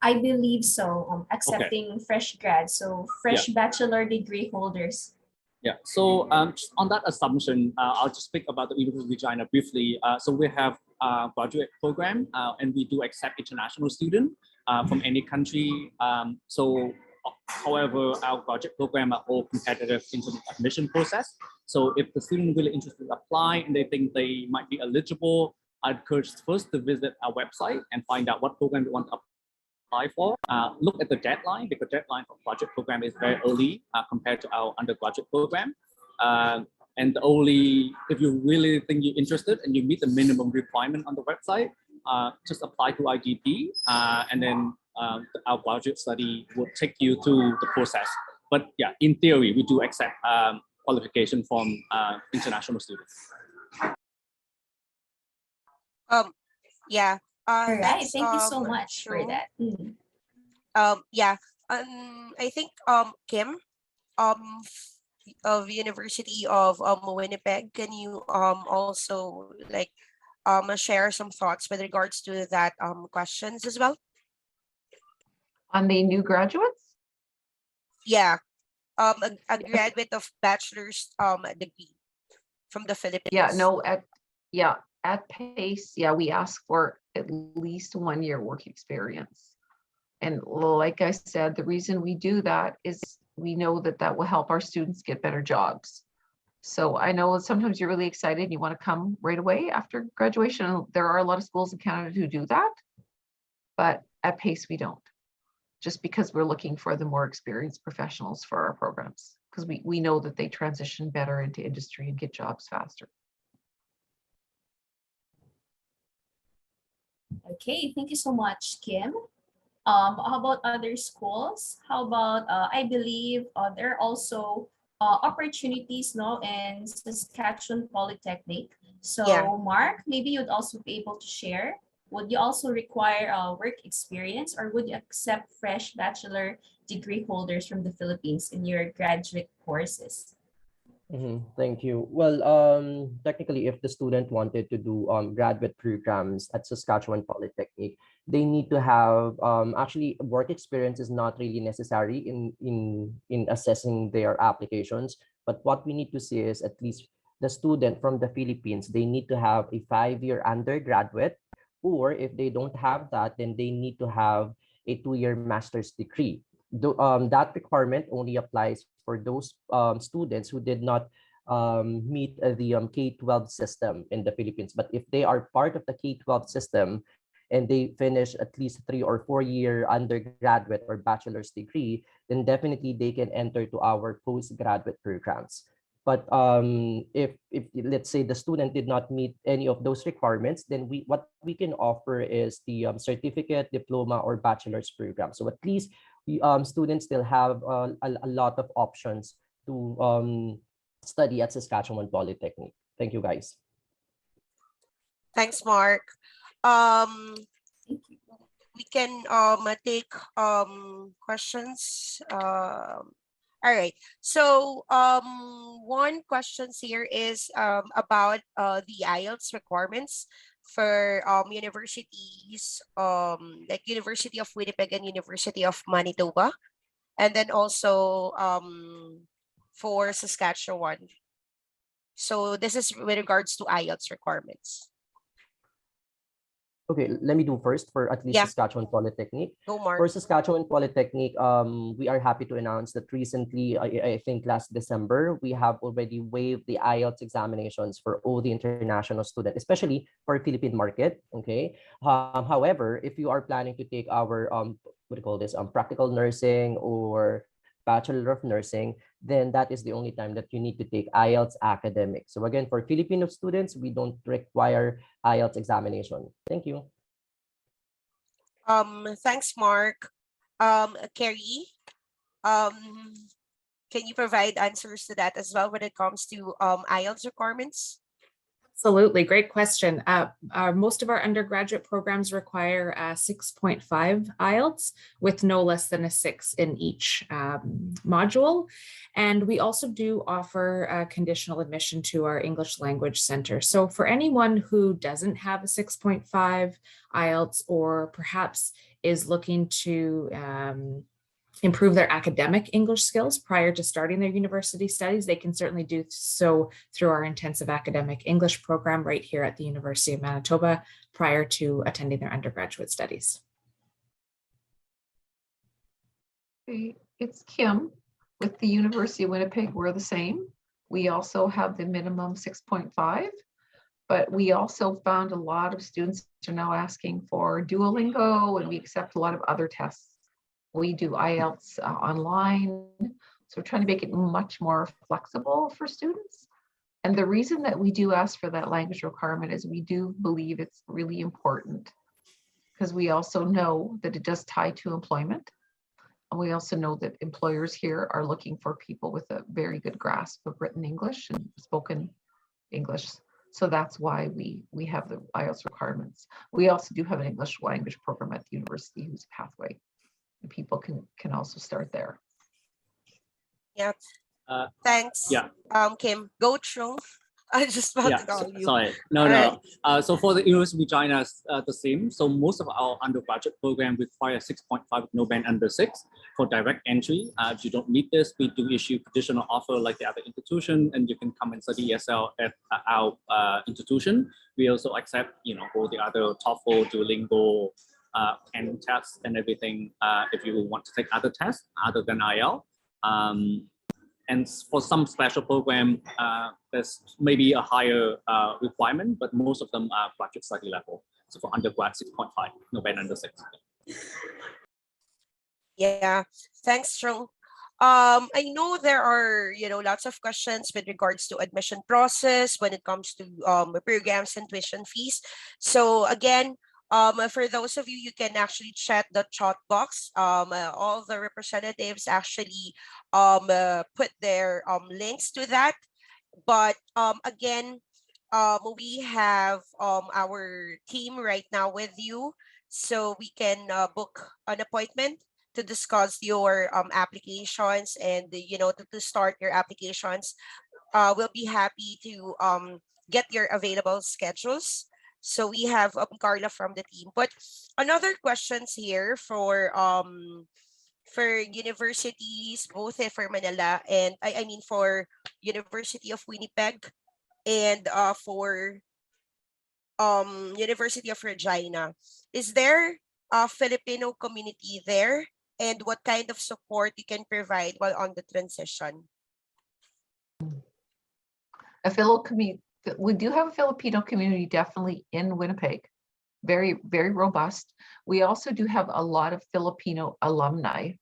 I believe so. Accepting fresh grads, so fresh bachelor degree holders. Yeah, so just on that assumption, I'll just speak about the University of Regina briefly. So we have a graduate program and we do accept international students from any country. However, our graduate program are all competitive in terms of admission process. So if the student really interested to apply and they think they might be eligible, I'd encourage first to visit our website and find out what program they want to apply for. Look at the deadline, because deadline for graduate program is very early compared to our undergraduate program. And if you really think you're interested and you meet the minimum requirement on the website, just apply to IDP, and then our graduate study will take you through the process. But yeah, in theory, we do accept qualification from international students. Yeah. All right, Thanks, thank you so much for Shul. that. Yeah. I think Kim of University of Winnipeg, can you also like share some thoughts with regards to that questions as well? On the new graduates? Yeah. A graduate of bachelor's degree from the Philippines. At PACE, we ask for at least 1 year work experience. And like I said, the reason we do that is we know that that will help our students get better jobs. So I know sometimes you're really excited and you want to come right away after graduation. There are a lot of schools in Canada who do that, but at PACE we don't, just because we're looking for the more experienced professionals for our programs, because we know that they transition better into industry and get jobs faster. Okay, thank you so much, Kim. How about other schools? How about, I believe there are also opportunities now in Saskatchewan Polytechnic. So Yeah. Mark, maybe you'd also be able to share. Would you also require work experience, or would you accept fresh bachelor degree holders from the Philippines in your graduate courses? Thank you. Well, technically, if the student wanted to do graduate programs at Saskatchewan Polytechnic, they need to have actually work experience is not really necessary in assessing their applications. But what we need to see is at least the student from the Philippines, they need to have a 5-year undergraduate, or if they don't have that, then they need to have a 2-year master's degree. That requirement only applies for those students who did not meet the K-12 system in the Philippines. But if they are part of the K-12 system and they finish at least 3 or 4-year undergraduate or bachelor's degree, then definitely they can enter to our postgraduate programs. But if let's say the student did not meet any of those requirements, then what we can offer is the certificate, diploma, or bachelor's program. So at least students still have a lot of options to study at Saskatchewan Polytechnic. Thank you, guys. Thanks, Mark. We can take questions. All right. So one questions here is about the IELTS requirements for universities like University of Winnipeg and University of Manitoba, and then also for Saskatchewan. So this is with regards to IELTS requirements. Okay, let me do first for at least Saskatchewan Polytechnic. Go, Mark. For Saskatchewan Polytechnic, we are happy to announce that recently, I think last December, we have already waived the IELTS examinations for all the international students, especially for Philippine market. Okay. However, if you are planning to take our practical nursing or Bachelor of Nursing, then that is the only time that you need to take IELTS academic. So again, for Filipino students, we don't require IELTS examination. Thank you. Thanks, Mark. Carrie, um, can you provide answers to that as well when it comes to IELTS requirements? Absolutely, great question. Most of our undergraduate programs require 6.5 IELTS with no less than a 6 in each module. And we also do offer conditional admission to our English Language Center. So for anyone who doesn't have a 6.5 IELTS or perhaps is looking to improve their academic English skills prior to starting their university studies, they can certainly do so through our intensive academic English program right here at the University of Manitoba prior to attending their undergraduate studies. Okay, it's Kim with the University of Winnipeg. We're the same. We also have the minimum 6.5, but we also found a lot of students are now asking for Duolingo, and we accept a lot of other tests. We do IELTS online. So we're trying to make it much more flexible for students. And the reason that we do ask for that language requirement is we do believe it's really important, because we also know that it does tie to employment. And we also know that employers here are looking for people with a very good grasp of written English and spoken English. So that's why we have the IELTS requirements. We also do have an English language program at the university who's a pathway. People can also start there. Yeah. Uh, Thanks. yeah. Kim, go through. I just want to call you. Sorry. No. So for the University of Regina, the same. So most of our undergraduate program require 6.5 no band under 6 for direct entry. If you don't need this, we do issue conditional offer like the other institution, and you can come and study ESL at our institution. We also accept, all the other TOEFL, Duolingo, and tests and everything if you want to take other tests other than IELTS. And for some special program, there's maybe a higher requirement, but most of them are graduate study level. So for undergrad, 6.5, no band under 6. Yeah, thanks, Trung. I know there are, lots of questions with regards to admission process when it comes to programs and tuition fees. So again, for those of you, you can actually check the chat box. All the representatives actually put their links to that. But again, we have our team right now with you, so we can book an appointment to discuss your applications and to start your applications. We'll be happy to get your available schedules. So we have Carla from the team. But another questions here for universities, both for Manila and I mean for University of Winnipeg and for University of Regina. Is there a Filipino community there, and what kind of support you can provide while on the transition? We do have a Filipino community definitely in Winnipeg, very, very robust. We also do have a lot of Filipino alumni.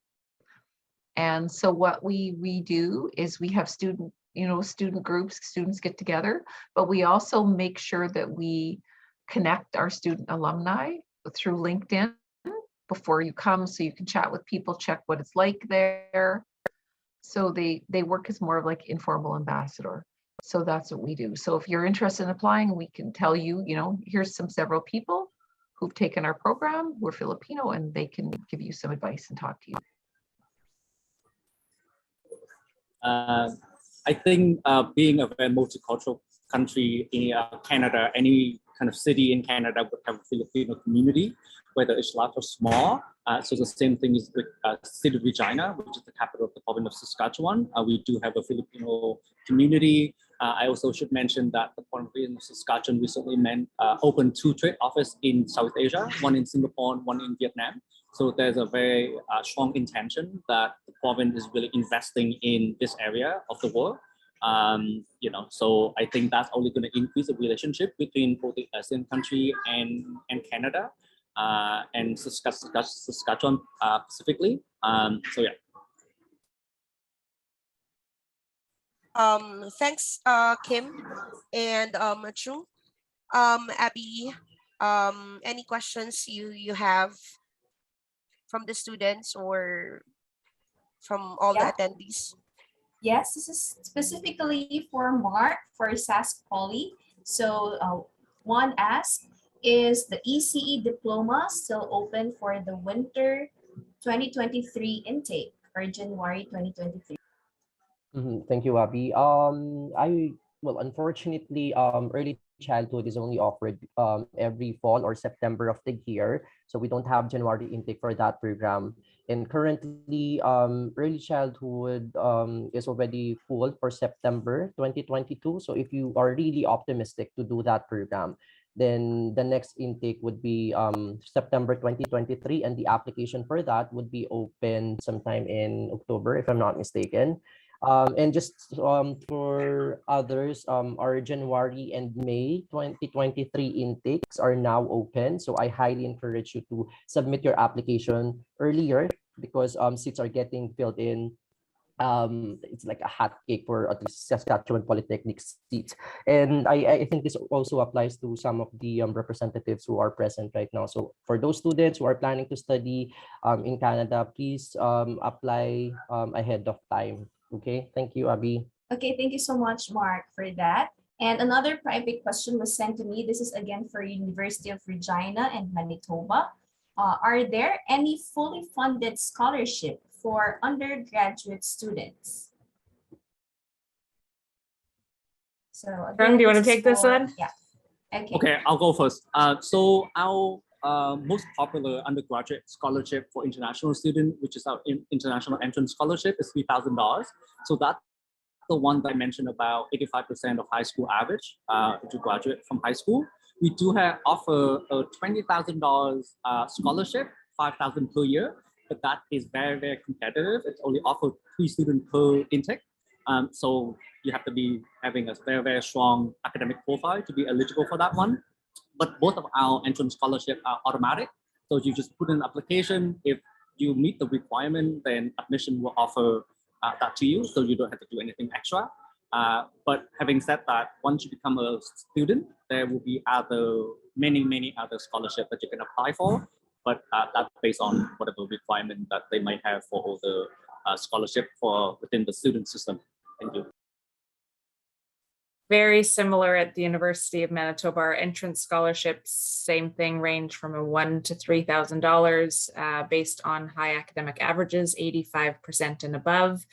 And so what we do is we have student groups, students get together, but we also make sure that we connect our student alumni through LinkedIn before you come, so you can chat with people, check what it's like there. So they work as more of like informal ambassador. So that's what we do. So if you're interested in applying, we can tell you, here's several people who've taken our program, who are Filipino, and they can give you some advice and talk to you. I think being a very multicultural country in Canada, any kind of city in Canada would have a Filipino community, whether it's large or small. So the same thing is with City of Regina, which is the capital of the province of Saskatchewan. We do have a Filipino community. I also should mention that the province of Saskatchewan recently opened 2 trade offices in South Asia, one in Singapore, one in Vietnam. So there's a very strong intention that the province is really investing in this area of the world. So I think that's only going to increase the relationship between both the ASEAN country and Canada and Saskatchewan specifically. So yeah. Thanks, Kim and Chung. Abby, any questions you have from the students or from all the Yeah. attendees? Yes, this is specifically for Mark for SAS Poly. So one ask, is the ECE diploma still open for the winter 2023 intake or January 2023? Thank you, Abby. Well, unfortunately, early childhood is only offered every fall or September of the year, so we don't have January intake for that program. And currently, early childhood is already full for September 2022. So if you are really optimistic to do that program, then the next intake would be September 2023, and the application for that would be open sometime in October, if I'm not mistaken. And just for others, our January and May 2023 intakes are now open. So I highly encourage you to submit your application earlier because seats are getting filled in. It's like a hot cake for at least Saskatchewan Polytechnic seats. And I think this also applies to some of the representatives who are present right now. So for those students who are planning to study in Canada, please apply ahead of time. Okay, thank you, Abby. Okay, thank you so much, Mark, for that. And another private question was sent to me. This is again for University of Regina and Manitoba. Are there any fully funded scholarship for undergraduate students? So Trung, do you want to this is take this for- one? Yeah. Okay. Okay, I'll go first. So our most popular undergraduate scholarship for international student, which is our international entrance scholarship, is $3,000. So that's the one that I mentioned about 85% of high school average to graduate from high school. We do offer a $20,000 scholarship, $5,000 per year, but that is very, very competitive. It's only offered 3 students per intake. So you have to be having a very, very strong academic profile to be eligible for that one. But both of our entrance scholarship are automatic. So you just put in an application. If you meet the requirement, then admission will offer that to you. So you don't have to do anything extra. But having said that, once you become a student, there will be many other scholarships that you can apply for. But that's based on whatever requirement that they might have for all the scholarship for within the student system. Thank you. Very similar at the University of Manitoba. Our entrance scholarships, same thing, range from $1,000 to $3,000 based on high academic averages, 85% and above.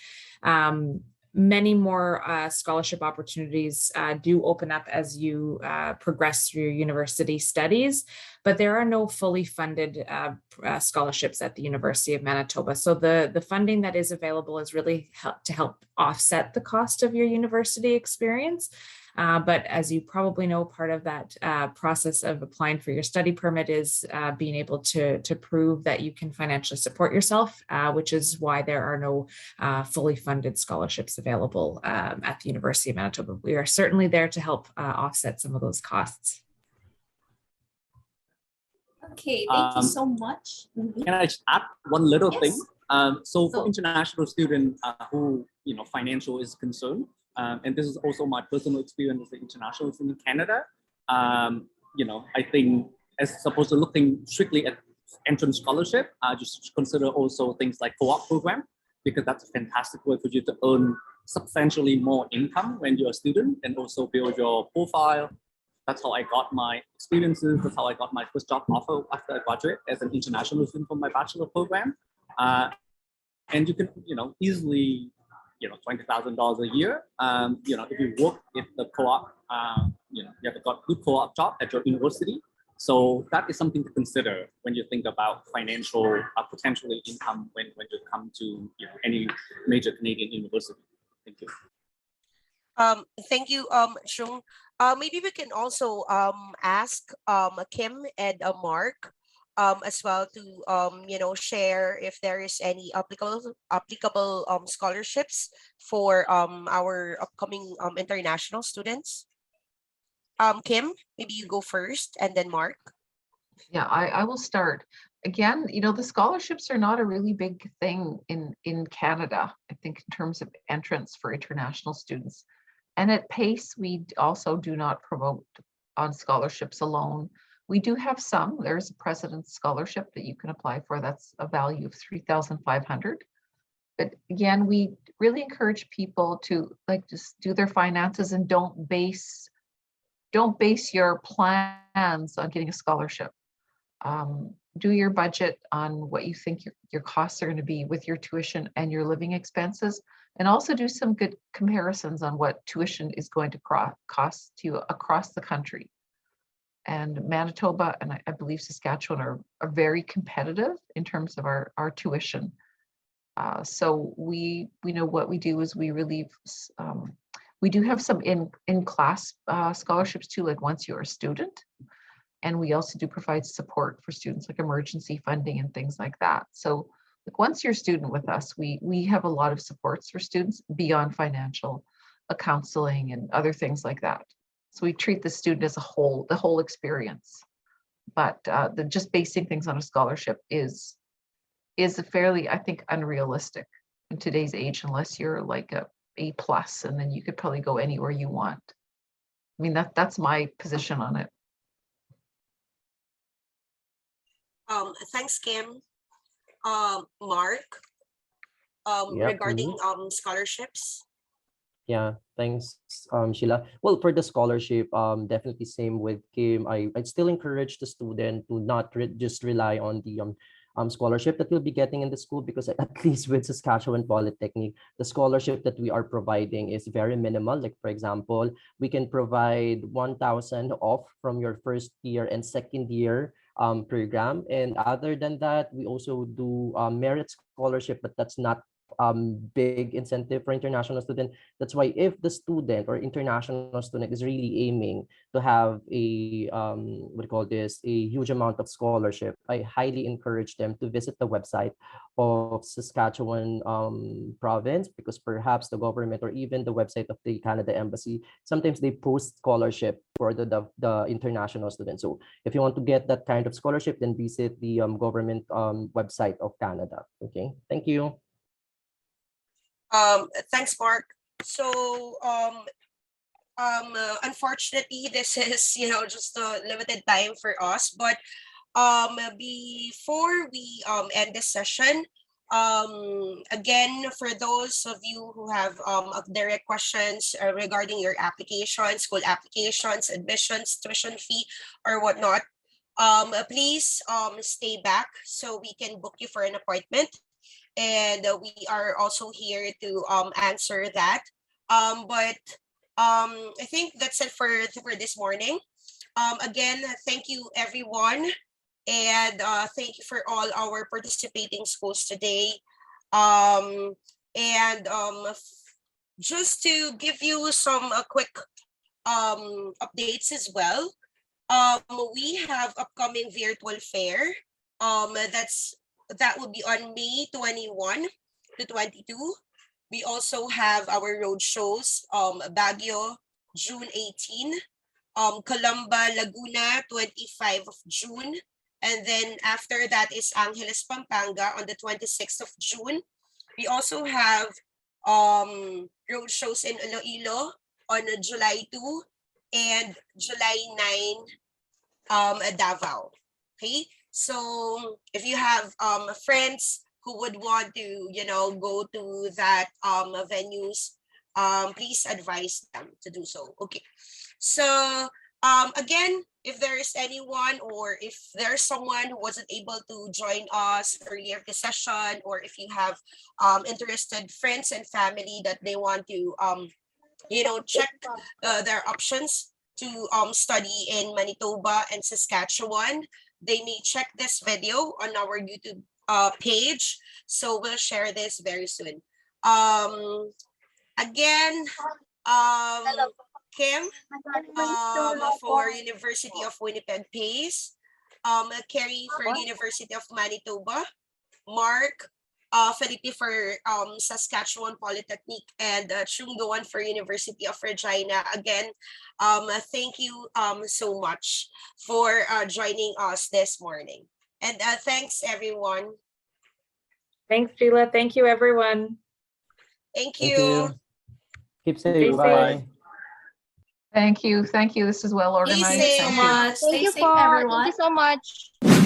Many more scholarship opportunities do open up as you progress through your university studies, but there are no fully funded scholarships at the University of Manitoba. So the funding that is available is really to help offset the cost of your university experience. But as you probably know, part of that process of applying for your study permit is being able to prove that you can financially support yourself, which is why there are no fully funded scholarships available at the University of Manitoba. We are certainly there to help offset some of those costs. Okay, thank you so much. Can I just add one little thing? So for Oh. international students who financial is concerned, and this is also my personal experience as an international student in Canada. I think as opposed to looking strictly at entrance scholarship, just consider also things like co-op program, because that's a fantastic way for you to earn substantially more income when you're a student and also build your profile. That's how I got my experiences. That's how I got my first job offer after I graduated as an international student for my bachelor program. And you can, easily, $20,000 a year. If you work at the co-op, you have got good co-op job at your university. So that is something to consider when you think about financial potentially income when you come to any major Canadian university. Thank you. Thank you, Chung. Maybe we can also ask Kim and Mark as well to share if there is any applicable scholarships for our upcoming international students. Kim, maybe you go first, and then Mark. Yeah, I will start. again, the scholarships are not a really big thing in Canada, I think, in terms of entrance for international students. And at PACE, we also do not promote on scholarships alone. We do have some. There's a President's Scholarship that you can apply for. That's a value of $3,500. But again, we really encourage people to just do their finances and don't base your plans on getting a scholarship. Do your budget on what you think your costs are going to be with your tuition and your living expenses, and also do some good comparisons on what tuition is going to cost you across the country. And Manitoba and I believe Saskatchewan are very competitive in terms of our tuition. So we know what we do is we relieve. We do have some in-class scholarships too, like once you're a student. And we also do provide support for students, like emergency funding and things like that. So like once you're a student with us, we have a lot of supports for students beyond financial, counseling and other things like that. So we treat the student as a whole, the whole experience. But just basing things on a scholarship is a fairly, I think, unrealistic in today's age, unless you're like a A+, and then you could probably go anywhere you want. I mean, that's my position on it. Thanks, Kim. Mark, Yep. regarding scholarships. Yeah, thanks, Sheila. Well, for the scholarship, definitely same with Kim. I'd still encourage the student to not just rely on the scholarship that you'll be getting in the school, because at least with Saskatchewan Polytechnic, the scholarship that we are providing is very minimal. Like, for example, we can provide 1,000 off from your first year and second year program. And other than that, we also do merit scholarship, but that's not big incentive for international student. That's why if the student or international student is really aiming to have a what do you call this, a huge amount of scholarship, I highly encourage them to visit the website of Saskatchewan province, because perhaps the government or even the website of the Canada Embassy, sometimes they post scholarship for the international students. So if you want to get that kind of scholarship, then visit the government website of Canada. Okay, thank you. Thanks, Mark. So unfortunately, this is just a limited time for us. But before we end this session, again, for those of you who have direct questions regarding your applications, school applications, admissions, tuition fee, or whatnot, please stay back so we can book you for an appointment. And we are also here to answer that. But I think that's it for this morning. Again, thank you everyone, and thank you for all our participating schools today. And just to give you some quick updates as well. We have upcoming virtual fair. That will be on May 21 to 22. We also have our road shows, Baguio, June 18, Calamba, Laguna, 25 of June. And then after that is Angeles, Pampanga on the 26th of June. We also have road shows in Iloilo on July 2 and July 9 at Davao. Okay, so if you have friends who would want to go to that venues, please advise them to do so. Okay, so again, if there is anyone, or if there's someone who wasn't able to join us earlier this session, or if you have interested friends and family that they want to check their options to study in Manitoba and Saskatchewan, they may check this video on our YouTube page. So we'll share this very soon. Again, Kim, for University of Winnipeg PACE, Kerry for University of Manitoba, Mark, Felipe for Saskatchewan Polytechnic, and Chungdoan for University of Regina. Again, thank you so much for joining us this morning. And thanks, everyone. Thanks, Sheila. Thank you, everyone. Thank Thank you. you. Keep Stay safe. safe. Bye. Thank you. Thank you. This is well Be organized. Thank you so safe. Thank you. much. Thank Stay you safe, po. everyone. Thank you so much.